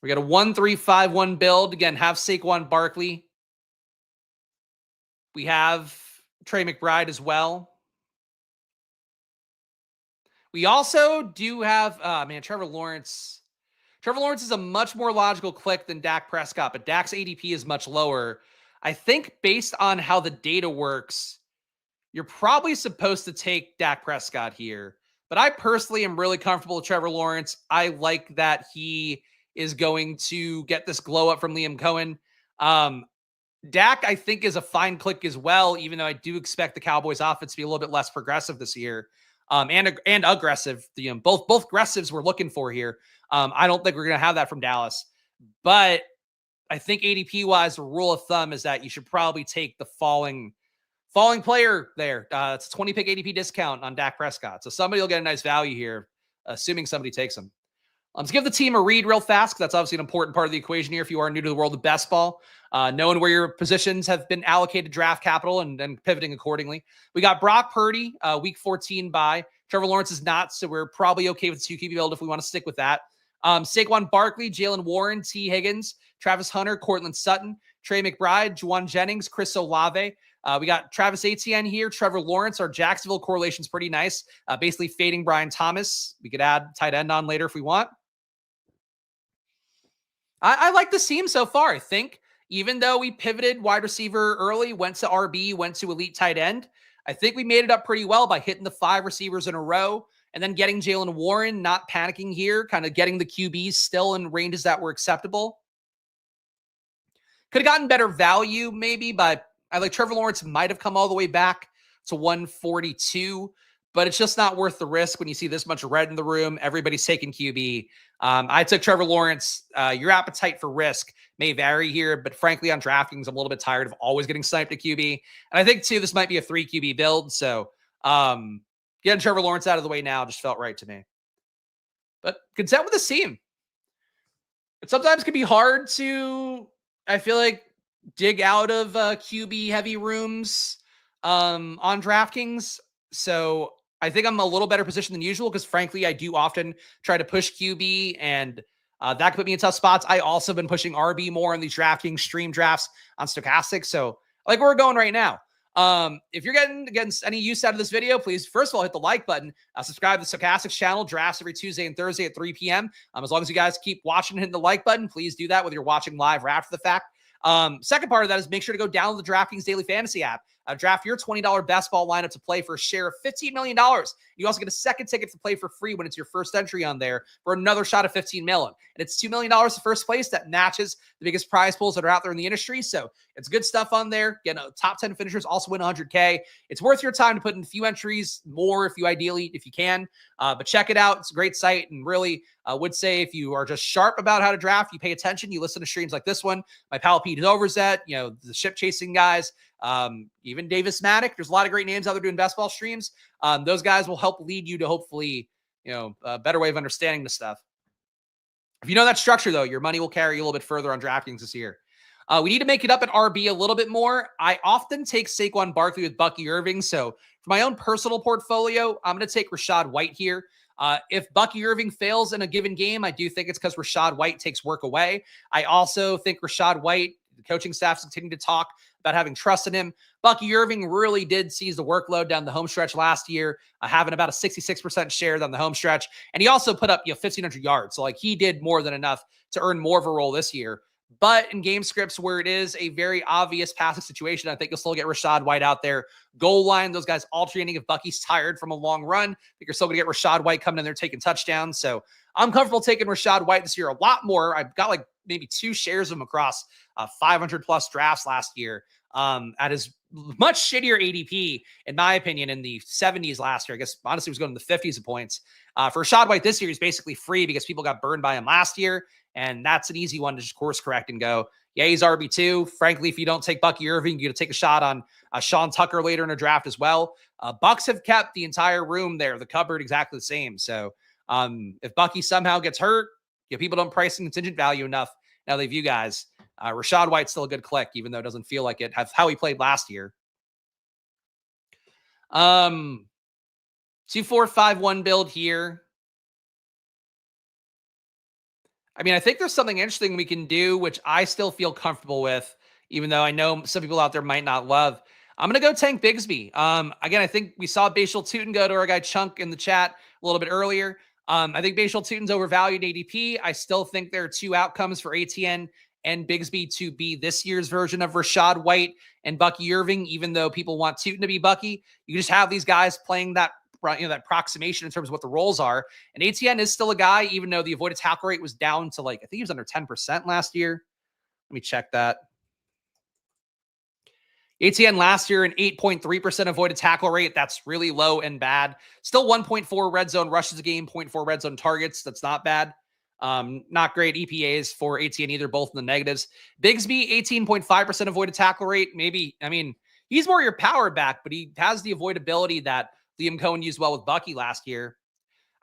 Speaker 1: We got a 1-3-5-1 build. Again, have Saquon Barkley. We have Trey McBride as well. We also do have, Trevor Lawrence. Trevor Lawrence is a much more logical click than Dak Prescott, but Dak's ADP is much lower. I think based on how the data works, you're probably supposed to take Dak Prescott here. But I personally am really comfortable with Trevor Lawrence. I like that he is going to get this glow up from Liam Cohen. Dak, I think, is a fine click as well, even though I do expect the Cowboys offense to be a little bit less progressive this year, and aggressive. Both aggressives we're looking for here. I don't think we're going to have that from Dallas, but I think ADP wise, the rule of thumb is that you should probably take the falling player there. It's a 20 pick ADP discount on Dak Prescott. So somebody will get a nice value here, assuming somebody takes him. Let's give the team a read real fast, because that's obviously an important part of the equation here if you are new to the world of best ball. Knowing where your positions have been allocated draft capital and pivoting accordingly. We got Brock Purdy, week 14 bye. Trevor Lawrence is not, so we're probably okay with the 2 QB build if we want to stick with that. Saquon Barkley, Jalen Warren, T. Higgins, Travis Hunter, Cortland Sutton, Trey McBride, Juwan Jennings, Chris Olave. We got Travis Etienne here, Trevor Lawrence. Our Jacksonville correlation's pretty nice. Basically fading Brian Thomas. We could add tight end on later if we want. I like the team so far. I think even though we pivoted wide receiver early, went to RB, went to elite tight end, I think we made it up pretty well by hitting the 5 receivers in a row and then getting Jalen Warren, not panicking here, kind of getting the QBs still in ranges that were acceptable. Could have gotten better value maybe, but I like Trevor Lawrence might have come all the way back to 142, but it's just not worth the risk when you see this much red in the room. Everybody's taking QB. I took Trevor Lawrence. Your appetite for risk may vary here, but frankly, on DraftKings, I'm a little bit tired of always getting sniped at QB. And I think, too, this might be a 3 QB build. So getting Trevor Lawrence out of the way now just felt right to me. But content with this team. It sometimes can be hard to, I feel like, dig out of QB heavy rooms on DraftKings. So I think I'm a little better positioned than usual because, frankly, I do often try to push QB, and that can put me in tough spots. I also been pushing RB more in these DraftKings stream drafts on Stochastic. So I like where we're going right now. If you're getting any use out of this video, please, first of all, hit the like button, subscribe to the Stochastics channel, drafts every Tuesday and Thursday at 3 p.m. As long as you guys keep watching and hitting the like button, please do that whether you're watching live or after the fact. Second part of that is make sure to go download the DraftKings Daily Fantasy app. Draft your $20 best ball lineup to play for a share of $15 million. You also get a second ticket to play for free when it's your first entry on there for another shot of $15 million. And it's $2 million to first place. That matches the biggest prize pools that are out there in the industry. So it's good stuff on there. Again, top 10 finishers also win $100K. It's worth your time to put in a few entries, more if you can. But check it out. It's a great site. And really, would say if you are just sharp about how to draft, you pay attention, you listen to streams like this one, my pal Pete Overzet, the ship chasing guys, even Davis Maddock. There's a lot of great names out there doing best ball streams. Those guys will help lead you to hopefully, a better way of understanding the stuff. If you know that structure, though, your money will carry you a little bit further on DraftKings this year. We need to make it up at RB a little bit more. I often take Saquon Barkley with Bucky Irving. So for my own personal portfolio, I'm going to take Rachaad White here. If Bucky Irving fails in a given game, I do think it's because Rachaad White takes work away. I also think Rachaad White, the coaching staff's continuing to talk about having trust in him. Bucky Irving really did seize the workload down the home stretch last year, having about a 66% share down the home stretch. And he also put up 1,500 yards. So he did more than enough to earn more of a role this year. But in game scripts where it is a very obvious passing situation, I think you'll still get Rachaad White out there. Goal line, those guys alternating if Bucky's tired from a long run. I think you're still going to get Rachaad White coming in there taking touchdowns. So I'm comfortable taking Rachaad White this year a lot more. I've got maybe 2 shares of him across 500-plus drafts last year at his much shittier ADP, in my opinion, in the 70s last year. I guess, honestly, he was going in the 50s of points. For Rachaad White this year, he's basically free because people got burned by him last year. And that's an easy one to just course correct and go, yeah, he's RB2. Frankly, if you don't take Bucky Irving, you're going to take a shot on Sean Tucker later in a draft as well. Bucks have kept the entire room there, the cupboard, exactly the same. So if Bucky somehow gets hurt, people don't price in contingent value enough. Now they view guys. Rachaad White's still a good click, even though it doesn't feel like it. How he played last year. 2-4-5-1 build here. I mean, I think there's something interesting we can do, which I still feel comfortable with, even though I know some people out there might not love. I'm going to go Tank Bigsby. Again, I think we saw Bashal Tutin go to our guy Chunk in the chat a little bit earlier. I think Bashal Tutin's overvalued ADP. I still think there are 2 outcomes for ATN and Bigsby to be this year's version of Rachaad White and Bucky Irving, even though people want Tutin to be Bucky. You just have these guys playing that that approximation in terms of what the roles are. And ATN is still a guy, even though the avoided tackle rate was down to I think he was under 10% last year. Let me check that. ATN last year, an 8.3% avoided tackle rate. That's really low and bad. Still 1.4 red zone rushes a game, 0.4 red zone targets. That's not bad. Not great EPAs for ATN either, both in the negatives. Bigsby, 18.5% avoided tackle rate. Maybe, I mean, he's more your power back, but he has the avoidability that Liam Cohen used well with Bucky last year.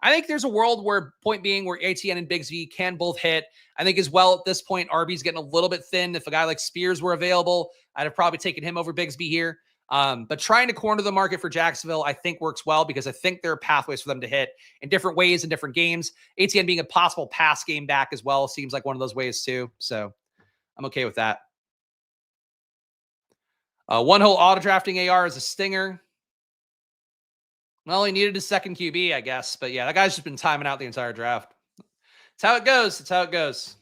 Speaker 1: I think there's a world where, point being, where ATN and Bigsby can both hit. I think as well at this point, RB's getting a little bit thin. If a guy like Spears were available, I'd have probably taken him over Bigsby here. But trying to corner the market for Jacksonville, I think works well because I think there are pathways for them to hit in different ways in different games. ATN being a possible pass game back as well seems like one of those ways too. So I'm okay with that. One whole auto drafting AR is a stinger. Well, he needed a second QB, I guess. But yeah, that guy's just been timing out the entire draft. It's how it goes. It's how it goes.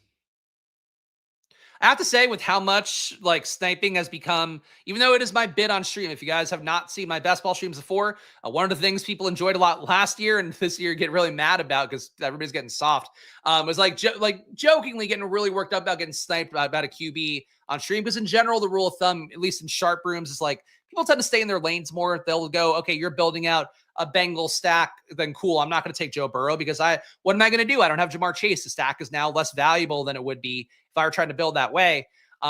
Speaker 1: I have to say, with how much like sniping has become, even though it is my bid on stream, if you guys have not seen my best ball streams before, one of the things people enjoyed a lot last year and this year get really mad about because everybody's getting soft, was like jokingly getting really worked up about getting sniped about a QB on stream. Because in general, the rule of thumb, at least in sharp rooms, is like people tend to stay in their lanes more. They'll go, okay, you're building out a Bengal stack, then cool. I'm not going to take Joe Burrow because what am I going to do? I don't have Jamar Chase. The stack is now less valuable than it would be if I were trying to build that way.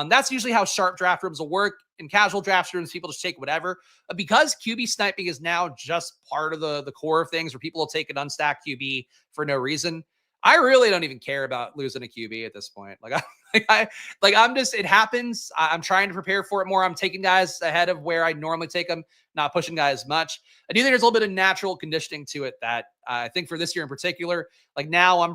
Speaker 1: That's usually how sharp draft rooms will work. In casual draft rooms, people just take whatever. Because QB sniping is now just part of the core of things where people will take an unstacked QB for no reason. I really don't even care about losing a QB at this point. I'm just, it happens. I'm trying to prepare for it more. I'm taking guys ahead of where I normally take them, not pushing guys much. I do think there's a little bit of natural conditioning to it that I think for this year in particular, like now I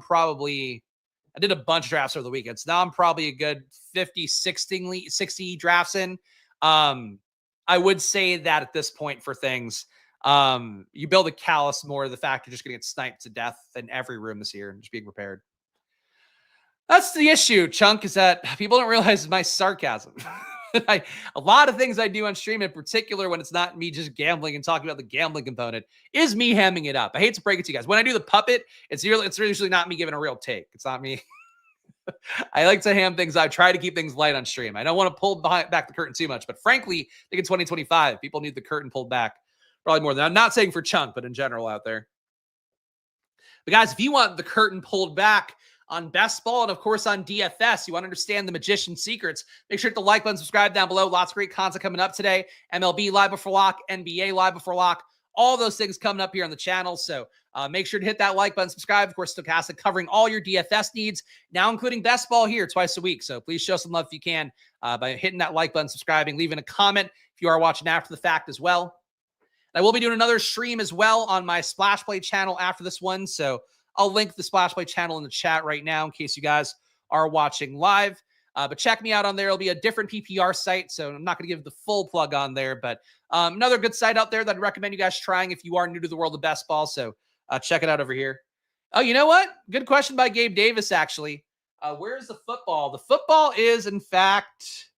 Speaker 1: did a bunch of drafts over the weekend. So now I'm probably a good 50, 60 drafts in. I would say that at this point for things, you build a callus more of the fact you're just going to get sniped to death in every room this year and just being prepared. That's the issue, Chunk, is that people don't realize my sarcasm. A lot of things I do on stream, in particular when it's not me just gambling and talking about the gambling component, is me hamming it up. I hate to break it to you guys. When I do the puppet, it's usually not me giving a real take. It's not me. I like to ham things. I try to keep things light on stream. I don't want to pull back the curtain too much, but frankly, I think in 2025, people need the curtain pulled back probably more than I'm not saying for Chunk, but in general out there. But guys, if you want the curtain pulled back on best ball and of course on DFS, you want to understand the magician's secrets, make sure to hit the like button, subscribe down below. Lots of great content coming up today. MLB live before lock, NBA live before lock, all those things coming up here on the channel. So make sure to hit that like button, subscribe. Of course, Stochastic covering all your DFS needs, now including best ball here twice a week. So please show some love if you can by hitting that like button, subscribing, leaving a comment if you are watching after the fact as well. I will be doing another stream as well on my Splash Play channel after this one. So I'll link the Splash Play channel in the chat right now in case you guys are watching live. But check me out on there. It'll be a different PPR site, so I'm not going to give the full plug on there. But another good site out there that I'd recommend you guys trying if you are new to the world of best ball. So check it out over here. Oh, you know what? Good question by Gabe Davis, actually. Where's the football? The football is, in fact,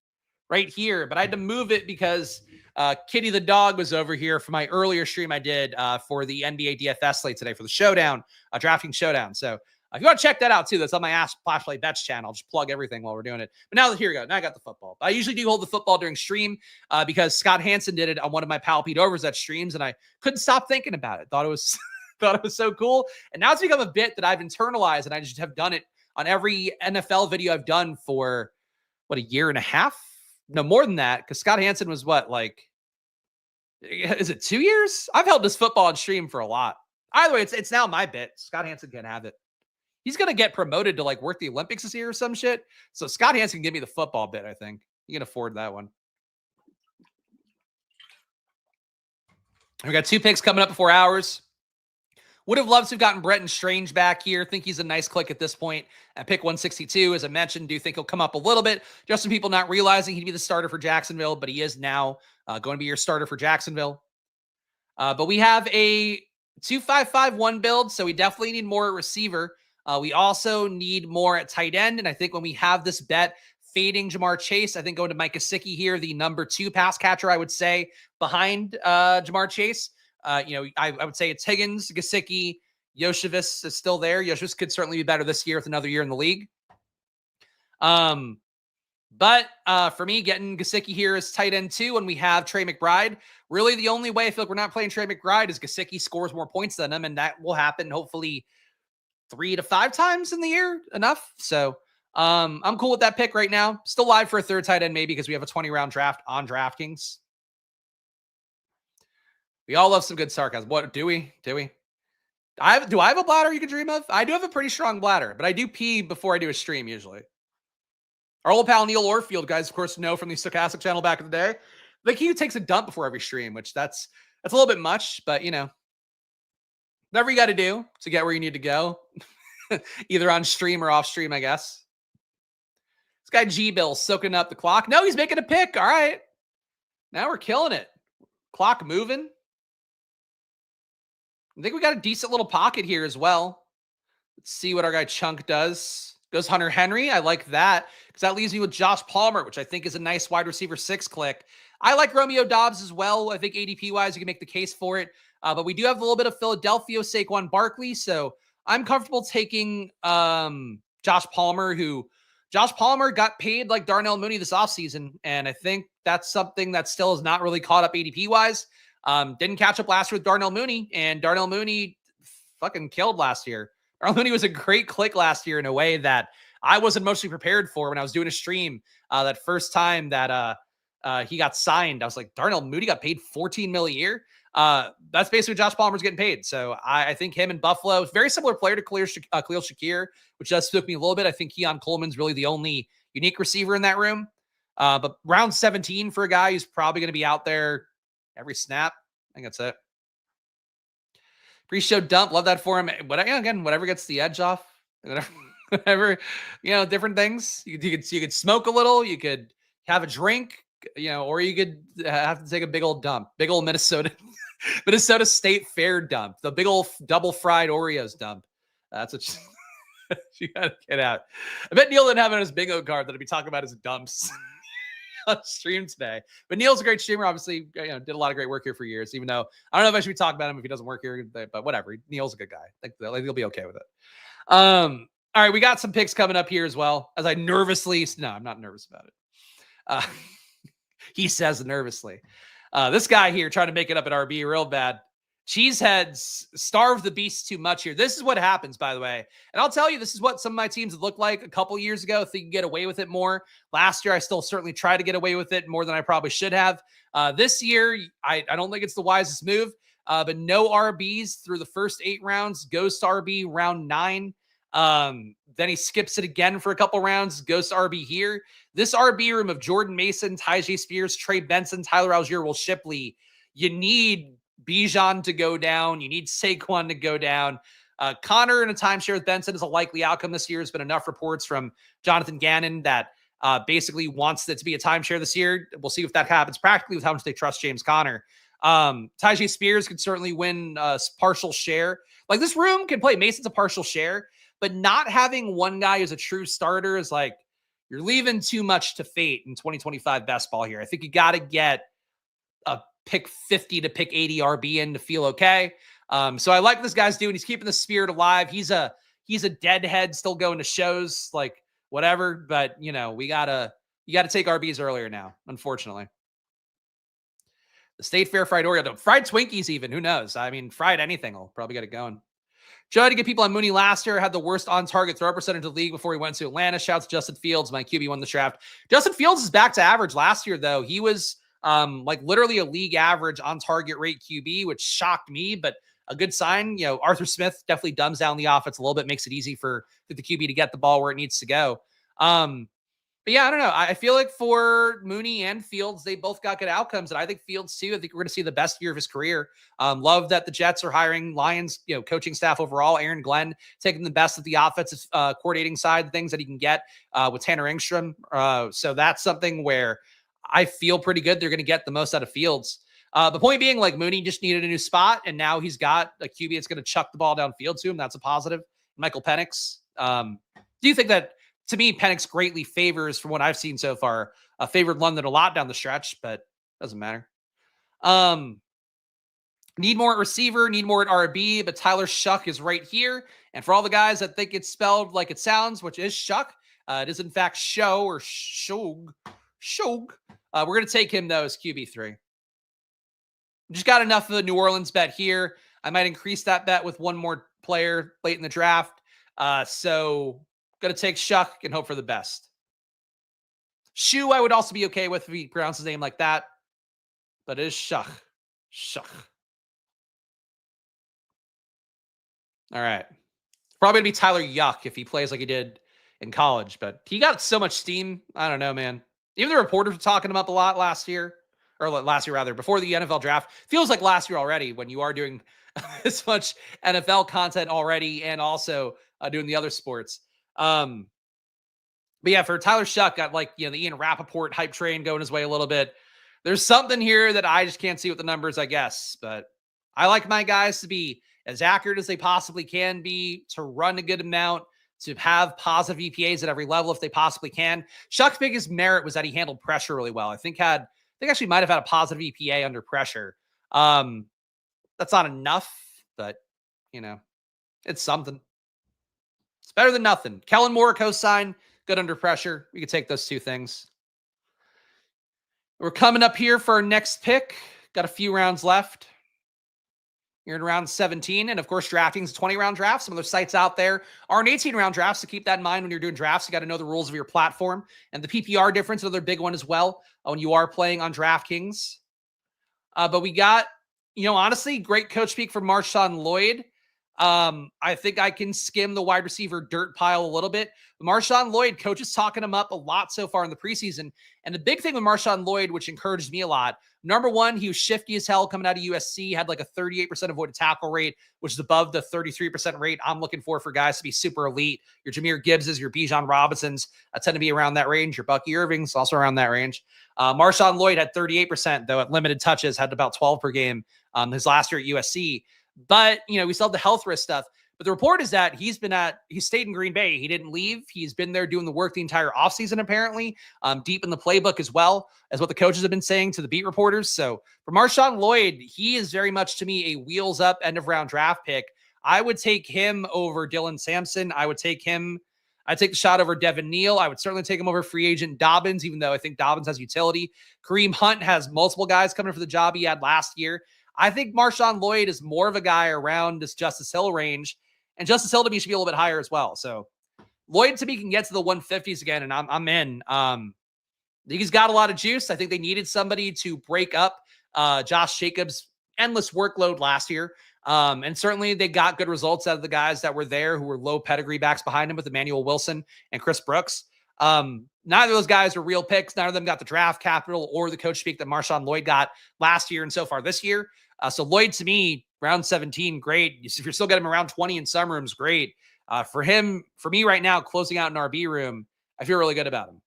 Speaker 1: right here. But I had to move it because Kitty the dog was over here for my earlier stream I did for the NBA DFS slate today for the showdown, DraftKings showdown. So if you want to check that out too, that's on my Splash Play Bets channel. I'll just plug everything while we're doing it. But now here we go. Now I got the football. I usually do hold the football during stream because Scott Hansen did it on one of my Pal Pete Overs that streams, and I couldn't stop thinking about it. Thought it was thought it was so cool. And now it's become a bit that I've internalized, and I just have done it on every NFL video I've done for a year and a half? No, more than that, because Scott Hansen was is it 2 years? I've held this football on stream for a lot. Either way, it's now my bit. Scott Hansen can have it. He's going to get promoted to work the Olympics this year or some shit. So Scott Hansen can give me the football bit, I think. You can afford that one. We got 2 picks coming up before ours. Would have loved to have gotten Bretton Strange back here. Think he's a nice click at this point at pick 162. As I mentioned, do think he'll come up a little bit. Just some people not realizing he'd be the starter for Jacksonville, but he is now going to be your starter for Jacksonville. But we have a 2-5-5-1 build, so we definitely need more at receiver. We also need more at tight end, and I think when we have this bet, fading Jamar Chase, I think going to Mike Gesicki here, the number 2 pass catcher, I would say, behind Jamar Chase. I would say it's Higgins, Gesicki, Yoshevich is still there. Yoshevich could certainly be better this year with another year in the league. But for me, getting Gesicki here is tight end 2 when we have Trey McBride. Really, the only way I feel like we're not playing Trey McBride is Gesicki scores more points than him, and that will happen hopefully 3 to 5 times in the year. Enough. So I'm cool with that pick right now. Still live for a third tight end maybe because we have a 20-round draft on DraftKings. We all love some good sarcasm. What do we? Do I have a bladder you can dream of? I do have a pretty strong bladder, but I do pee before I do a stream usually. Our old pal Neil Orfield, guys, of course, know from the Stochastic channel back in the day. Like he takes a dump before every stream, which that's a little bit much, but whatever you got to do to get where you need to go, either on stream or off stream, I guess. This guy G-Bill soaking up the clock. No, he's making a pick. All right. Now we're killing it. Clock moving. I think we got a decent little pocket here as well. Let's see what our guy Chunk does. Goes Hunter Henry. I like that because that leaves me with Josh Palmer, which I think is a nice wide receiver 6 click. I like Romeo Doubs as well. I think ADP-wise, you can make the case for it. But we do have a little bit of Philadelphia Saquon Barkley, so I'm comfortable taking Josh Palmer, Josh Palmer got paid like Darnell Mooney this offseason, and I think that's something that still is not really caught up ADP-wise. Didn't catch up last year with Darnell Mooney, and Darnell Mooney fucking killed last year. Darnell Mooney was a great click last year in a way that I wasn't mostly prepared for when I was doing a stream. That first time that he got signed, I was like, Darnell Mooney got paid $14 million a year. That's basically what Josh Palmer's getting paid. So I think him in Buffalo, very similar player to Khalil Shakir, which does spook me a little bit. I think Keon Coleman's really the only unique receiver in that room. But round 17 for a guy who's probably going to be out there every snap. I think that's it. Pre-show dump. Love that for him. But again, whatever gets the edge off, whatever, different things. You could smoke a little. You could have a drink, or you could have to take a big old dump. Big old Minnesota State Fair dump. The big old double fried Oreos dump. That's what you gotta get out. I bet Neil didn't have it on his bingo card that he'd be talking about his dumps on stream today. But Neil's a great streamer. Obviously, did a lot of great work here for years, even though I don't know if I should be talking about him if he doesn't work here, but whatever. Neil's a good guy. I think he'll be okay with it. All right, we got some picks coming up here as well. As I I'm not nervous about it. He says nervously. This guy here trying to make it up at RB real bad. Cheeseheads starve the beast too much here. This is what happens, by the way. And I'll tell you, this is what some of my teams looked like a couple years ago if they could get away with it more. Last year, I still certainly try to get away with it more than I probably should have. This year, I don't think it's the wisest move, but no RBs through the first 8 rounds, goes to RB round 9. Then he skips it again for a couple rounds, goes to RB here. This RB room of Jordan Mason, Tyjae Spears, Trey Benson, Tyler Algier, Will Shipley, you need Bijan to go down. You need Saquon to go down. Connor in a timeshare with Benson is a likely outcome this year. There's been enough reports from Jonathan Gannon that basically wants it to be a timeshare this year. We'll see if that happens practically with how much they trust James Conner. Tyjae Spears could certainly win a partial share. Like this room can play Mason's a partial share, but not having one guy who's a true starter is like you're leaving too much to fate in 2025 best ball here. I think you got to get a pick 50 to pick 80 RB in to feel okay. So I like what this guy's doing. He's keeping the spirit alive. He's a deadhead still going to shows, like whatever, but you gotta take RBs earlier now, unfortunately. The State Fair fried Oreo, fried Twinkies even, who knows? I mean, fried anything will probably get it going. Tried to get people on Mooney last year, had the worst on-target throw percentage of the league before he went to Atlanta. Shouts to Justin Fields. My QB won the draft. Justin Fields is back to average last year, though. He was like literally a league average on-target rate QB, which shocked me, but a good sign. Arthur Smith definitely dumbs down the offense a little bit, makes it easy for the QB to get the ball where it needs to go. But yeah, I don't know. I feel like for Mooney and Fields, they both got good outcomes. And I think Fields too, I think we're going to see the best year of his career. Love that the Jets are hiring Lions, coaching staff overall. Aaron Glenn taking the best of the offensive coordinating side, things that he can get with Tanner Engstrom. So that's something where I feel pretty good. They're going to get the most out of Fields. The point being, like Mooney just needed a new spot, and now he's got a QB that's going to chuck the ball downfield to him. That's a positive. Michael Penix. Do you think that? To me, Penix greatly favors, from what I've seen so far, favored London a lot down the stretch, but doesn't matter. Need more at receiver, need more at RB, but Tyler Shuck is right here. And for all the guys that think it's spelled like it sounds, which is Shuck, it is in fact Show or Shog. We're going to take him, though, as QB3. Just got enough of the New Orleans bet here. I might increase that bet with one more player late in the draft. So going to take Shuck and hope for the best. Shu, I would also be okay with if he pronounced his name like that. But it is Shuck. Shuck. All right. Probably going to be Tyler Yuck if he plays like he did in college. But he got so much steam. I don't know, man. Even the reporters were talking him up a lot last year. or last year rather, before the NFL draft. Feels like last year already when you are doing this much NFL content already and also doing the other sports. But yeah, for Tyler Shuck, got like, the Ian Rappaport hype train going his way a little bit. There's something here that I just can't see with the numbers, I guess. But I like my guys to be as accurate as they possibly can be, to run a good amount, to have positive EPAs at every level if they possibly can. Shuck's biggest merit was that he handled pressure really well. I think actually might have had a positive EPA under pressure. That's not enough, but it's something. It's better than nothing. Kellen Moore cosign, good under pressure. We could take those two things. We're coming up here for our next pick. Got a few rounds left. You're in round 17. And of course, DraftKings is a 20-round draft. Some other sites out there are an 18-round draft. So keep that in mind when you're doing drafts. You got to know the rules of your platform. And the PPR difference, another big one as well, when you are playing on DraftKings. But we got, honestly, great coach speak from Marshawn Lloyd. I think I can skim the wide receiver dirt pile a little bit. Marshawn Lloyd, coach is talking him up a lot so far in the preseason. And the big thing with Marshawn Lloyd, which encouraged me a lot, number one, he was shifty as hell coming out of USC, had like a 38% avoided tackle rate, which is above the 33% rate I'm looking for guys to be super elite. Your Jahmyr Gibbses, your Bijan Robinsons tend to be around that range. Your Bucky Irving's also around that range. Marshawn Lloyd had 38%, though at limited touches, had about 12 per game his last year at USC. But, we still have the health risk stuff. But the report is that he stayed in Green Bay. He didn't leave. He's been there doing the work the entire offseason, apparently, deep in the playbook as well, as what the coaches have been saying to the beat reporters. So for Marshawn Lloyd, he is very much to me a wheels up end of round draft pick. I would take him over Dylan Sampson. I'd take the shot over Devin Neal. I would certainly take him over free agent Dobbins, even though I think Dobbins has utility. Kareem Hunt has multiple guys coming for the job he had last year. I think Marshawn Lloyd is more of a guy around this Justice Hill range, and Justice Hill to me should be a little bit higher as well. So Lloyd to me can get to the 150s again, and I'm in. He's got a lot of juice. I think they needed somebody to break up Josh Jacobs' endless workload last year. And certainly they got good results out of the guys that were there who were low pedigree backs behind him with Emmanuel Wilson and Chris Brooks. Neither of those guys are real picks. Neither of them got the draft capital or the coach speak that Marshawn Lloyd got last year and so far this year. So Lloyd, to me, round 17, great. If you're still getting him around 20 in some rooms, great. For me right now, closing out an RB room, I feel really good about him.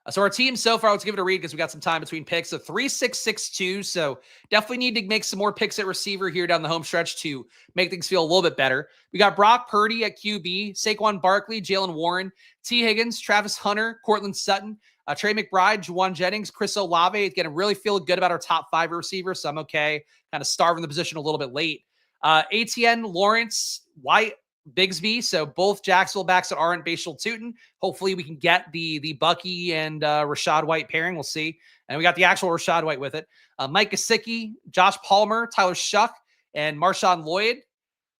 Speaker 1: So our team so far, let's give it a read because we got some time between picks. So 3-6-6-2. So definitely need to make some more picks at receiver here down the home stretch to make things feel a little bit better. We got Brock Purdy at QB, Saquon Barkley, Jalen Warren, T. Higgins, Travis Hunter, Cortland Sutton, Trey McBride, Juwan Jennings, Chris Olave. It's going to really feel good about our top 5 receivers. So I'm okay. Kind of starving the position a little bit late. ATN, Lawrence, White, Bigsby. So both Jacksonville backs that aren't Bashal Tootin. Hopefully we can get the Bucky and Rashad White pairing. We'll see. And we got the actual Rashad White with it. Mike Gesicki, Josh Palmer, Tyler Shuck, and Marshawn Lloyd.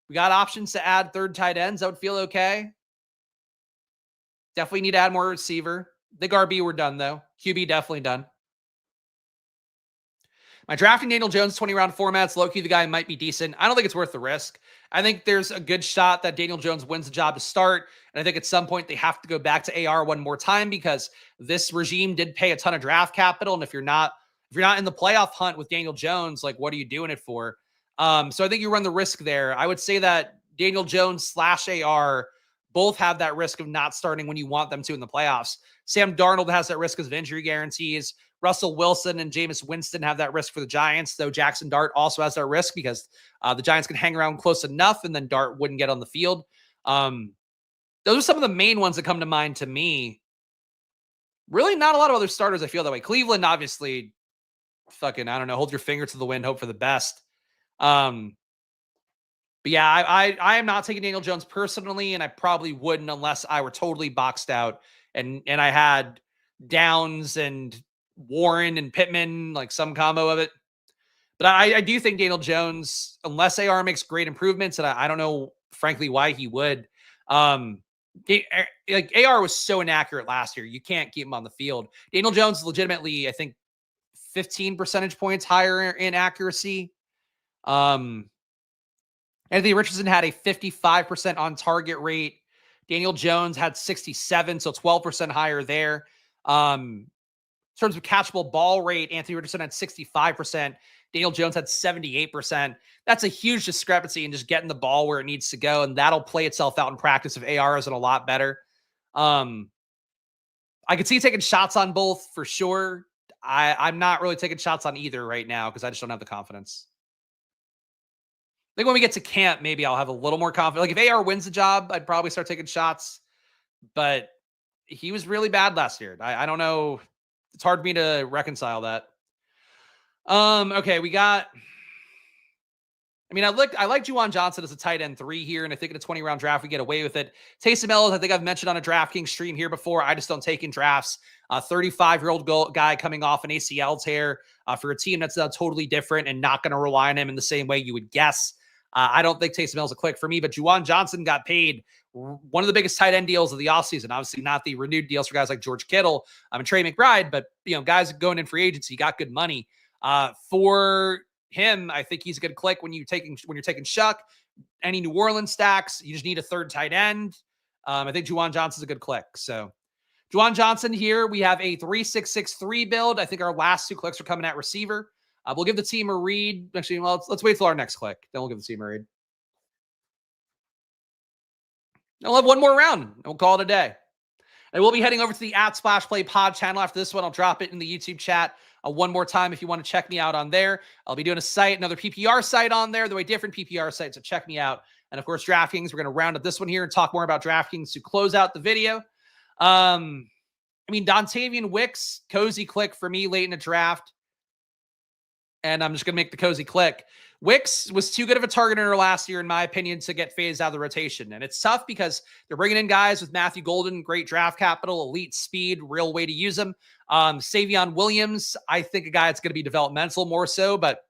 Speaker 1: We got options to add third tight ends. That would feel okay. Definitely need to add more receiver. The RB we're done, though. QB definitely done. My drafting Daniel Jones 20-round formats, low-key the guy might be decent. I don't think it's worth the risk. I think there's a good shot that Daniel Jones wins the job to start. And I think at some point they have to go back to AR one more time because this regime did pay a ton of draft capital. And if you're not in the playoff hunt with Daniel Jones, like, what are you doing it for? So I think you run the risk there. I would say that Daniel Jones / AR both have that risk of not starting when you want them to in the playoffs. Sam Darnold has that risk because of injury guarantees. Russell Wilson and Jameis Winston have that risk for the Giants, though Jackson Dart also has that risk because the Giants can hang around close enough and then Dart wouldn't get on the field. Those are some of the main ones that come to mind to me. Really not a lot of other starters I feel that way. Cleveland, obviously, fucking, I don't know, hold your finger to the wind, hope for the best. But yeah, I am not taking Daniel Jones personally, and I probably wouldn't unless I were totally boxed out and I had Downs and Warren and Pittman, like some combo of it. But I do think Daniel Jones, unless AR makes great improvements, and I don't know, frankly, why he would. Like AR was so inaccurate last year. You can't keep him on the field. Daniel Jones legitimately, I think, 15 percentage points higher in accuracy. Anthony Richardson had a 55% on target rate. Daniel Jones had 67, so 12% higher there. terms of catchable ball rate, Anthony Richardson had 65%. Daniel Jones had 78%. That's a huge discrepancy in just getting the ball where it needs to go, and that'll play itself out in practice if AR isn't a lot better. I could see taking shots on both for sure. I'm not really taking shots on either right now because I just don't have the confidence. I think when we get to camp, maybe I'll have a little more confidence. Like if AR wins the job, I'd probably start taking shots, but he was really bad last year. I don't know. It's hard for me to reconcile that. Okay, we got. I mean, I like Juwan Johnson as a tight end 3 here, and I think in a 20-round draft, we get away with it. Taysom Hill, I think I've mentioned on a DraftKings stream here before. I just don't take in drafts. 35-year-old guy coming off an ACL tear for a team that's totally different and not going to rely on him in the same way you would guess. I don't think Taysom Hill's a click for me, but Juwan Johnson got paid one of the biggest tight end deals of the offseason. Obviously, not the renewed deals for guys like George Kittle and Trey McBride, but guys going in free agency, got good money. For him, I think he's a good click when you're taking Shuck, any New Orleans stacks. You just need a third tight end. I think Juwan Johnson's a good click. So Juwan Johnson here, we have a 3-6-6-3 build. I think our last 2 clicks are coming at receiver. We'll give the team a read. Actually, well, let's wait till our next click. Then we'll give the team a read. I'll have one more round, and we'll call it a day. And we'll be heading over to the @SplashPlay Pod channel after this one. I'll drop it in the YouTube chat one more time if you want to check me out on there. I'll be doing another PPR site on there, the way different PPR sites, so check me out. And of course, DraftKings, we're going to round up this one here and talk more about DraftKings to close out the video. Dontavian Wicks, cozy click for me late in the draft. And I'm just going to make the cozy click. Wicks was too good of a target earner last year, in my opinion, to get phased out of the rotation. And it's tough because they're bringing in guys with Matthew Golden, great draft capital, elite speed, real way to use them. Savion Williams, I think a guy that's going to be developmental more so, but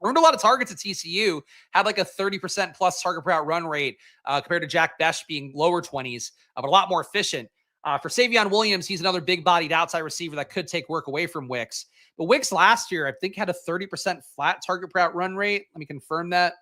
Speaker 1: earned a lot of targets at TCU, had like a 30% plus target per out run rate compared to Jack Bech being lower 20s, but a lot more efficient. For Savion Williams, he's another big-bodied outside receiver that could take work away from Wicks. But Wicks last year, I think, had a 30% flat target per out run rate. Let me confirm that.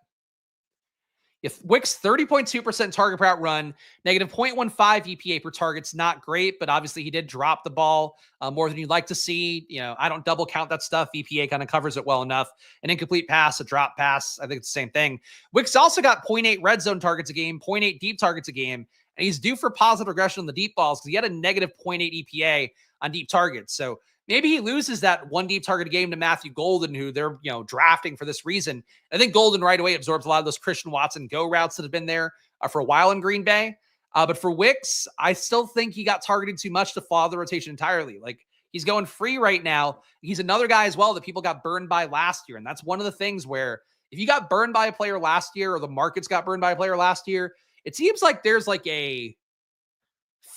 Speaker 1: If Wicks 30.2% target per out run, negative 0.15 EPA per target's not great, but obviously he did drop the ball more than you'd like to see. I don't double count that stuff. EPA kind of covers it well enough. An incomplete pass, a drop pass, I think it's the same thing. Wicks also got 0.8 red zone targets a game, 0.8 deep targets a game, and he's due for positive regression on the deep balls because he had a negative 0.8 EPA on deep targets. So maybe he loses that one deep target game to Matthew Golden, who they're drafting for this reason. I think Golden right away absorbs a lot of those Christian Watson go routes that have been there for a while in Green Bay. But for Wicks, I still think he got targeted too much to fall out of the rotation entirely. Like he's going free right now. He's another guy as well that people got burned by last year. And that's one of the things where if you got burned by a player last year or the markets got burned by a player last year, it seems like there's like a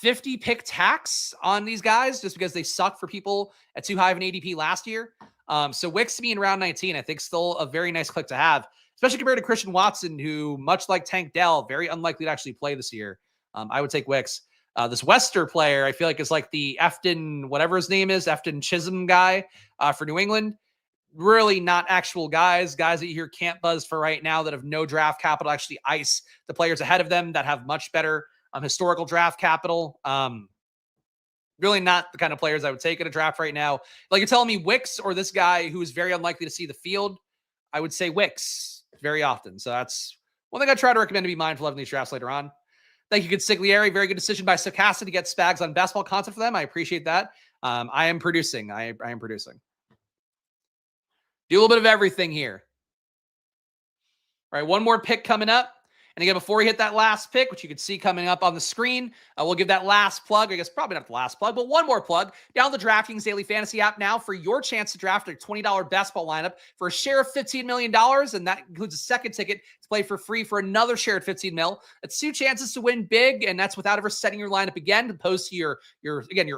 Speaker 1: 50 pick tax on these guys just because they suck for people at too high of an ADP last year. So Wicks to me in round 19, I think still a very nice click to have, especially compared to Christian Watson, who much like Tank Dell, very unlikely to actually play this year. I would take Wicks. This Wester player, I feel like is like the Efton, whatever his name is, Efton Chisholm guy for New England. Really not actual guys that you hear can't buzz for right now that have no draft capital, actually ice the players ahead of them that have much better historical draft capital. Really not the kind of players I would take in a draft right now. Like you're telling me Wicks or this guy who is very unlikely to see the field, I would say Wicks very often. So that's one thing I try to recommend to be mindful of in these drafts later on. Thank you, Consigliere. Very good decision by Stochastic to get Spags on basketball content for them. I appreciate that. I am producing. I am producing. Do a little bit of everything here. All right, one more pick coming up. And again, before we hit that last pick, which you can see coming up on the screen, we'll give that last plug. I guess probably not the last plug, but one more plug. Download the DraftKings Daily Fantasy app now for your chance to draft a $20 best ball lineup for a share of $15 million. And that includes a second ticket to play for free for another share at $15 million. That's 2 chances to win big. And that's without ever setting your lineup again, opposed to your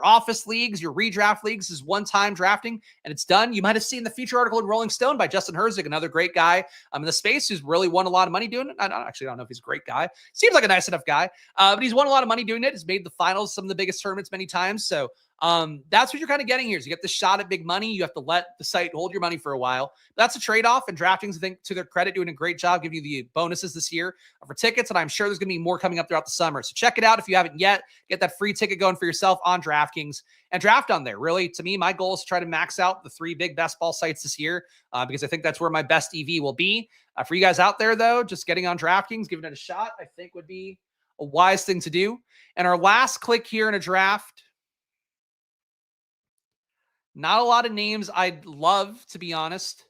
Speaker 1: office leagues, your redraft leagues is one-time drafting, and it's done. You might have seen the feature article in Rolling Stone by Justin Herzig, another great guy in the space who's really won a lot of money doing it. I don't know if he's a great guy. Seems like a nice enough guy, but he's won a lot of money doing it. He's made the finals, some of the biggest tournaments many times. So That's what you're kind of getting here is you get the shot at big money. You have to let the site hold your money for a while. That's a trade-off, and DraftKings, I think, to their credit, doing a great job giving you the bonuses this year for tickets, and I'm sure there's going to be more coming up throughout the summer. So check it out if you haven't yet. Get that free ticket going for yourself on DraftKings and draft on there. Really, to me, my goal is to try to max out the 3 big best ball sites this year because I think that's where my best EV will be. For you guys out there, though, just getting on DraftKings, giving it a shot, I think would be a wise thing to do. And our last click here in a draft, not a lot of names I'd love, to be honest.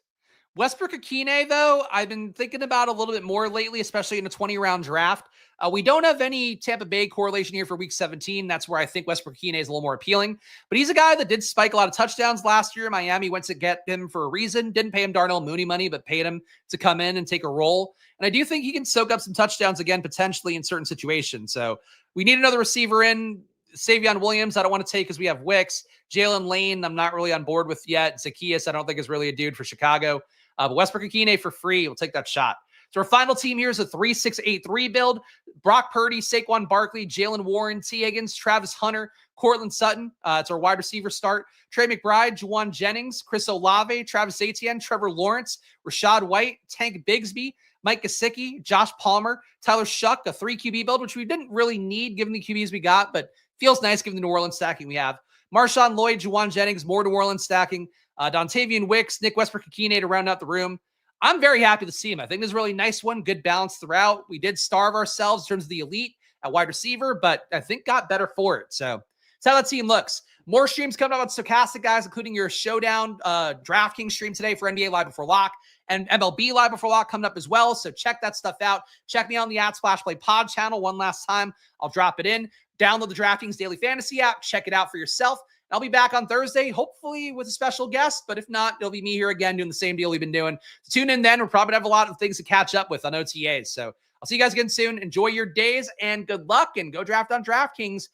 Speaker 1: Westbrook-Akine, though, I've been thinking about a little bit more lately, especially in a 20-round draft. We don't have any Tampa Bay correlation here for Week 17. That's where I think Westbrook-Akine is a little more appealing. But he's a guy that did spike a lot of touchdowns last year. Miami went to get him for a reason. Didn't pay him Darnell Mooney money, but paid him to come in and take a role. And I do think he can soak up some touchdowns again, potentially in certain situations. So we need another receiver in. Savion Williams, I don't want to take because we have Wicks. Jalen Lane, I'm not really on board with yet. Zacchaeus, I don't think is really a dude for Chicago. But Westbrook-Akine for free, we'll take that shot. So our final team here is a 3-6-8-3 build. Brock Purdy, Saquon Barkley, Jalen Warren, T. Higgins, Travis Hunter, Cortland Sutton. It's our wide receiver start. Trey McBride, Juwan Jennings, Chris Olave, Travis Etienne, Trevor Lawrence, Rashad White, Tank Bigsby, Mike Gesicki, Josh Palmer, Tyler Shuck, a 3 QB build, which we didn't really need given the QBs we got, but feels nice given the New Orleans stacking we have. Marshawn Lloyd, Juwan Jennings, more New Orleans stacking. Dontavian Wicks, Nick Westbrook-Akine to round out the room. I'm very happy to see him. I think this is a really nice one. Good balance throughout. We did starve ourselves in terms of the elite at wide receiver, but I think got better for it. So that's how that team looks. More streams coming up on Stochastic, guys, including your Showdown DraftKings stream today for NBA Live Before Lock and MLB Live Before Lock coming up as well. So check that stuff out. Check me out on the @SplashPlay Pod channel one last time. I'll drop it in. Download the DraftKings Daily Fantasy app. Check it out for yourself. I'll be back on Thursday, hopefully with a special guest, but if not, it'll be me here again doing the same deal we've been doing. So tune in then. We'll probably have a lot of things to catch up with on OTAs. So I'll see you guys again soon. Enjoy your days and good luck, and go draft on DraftKings.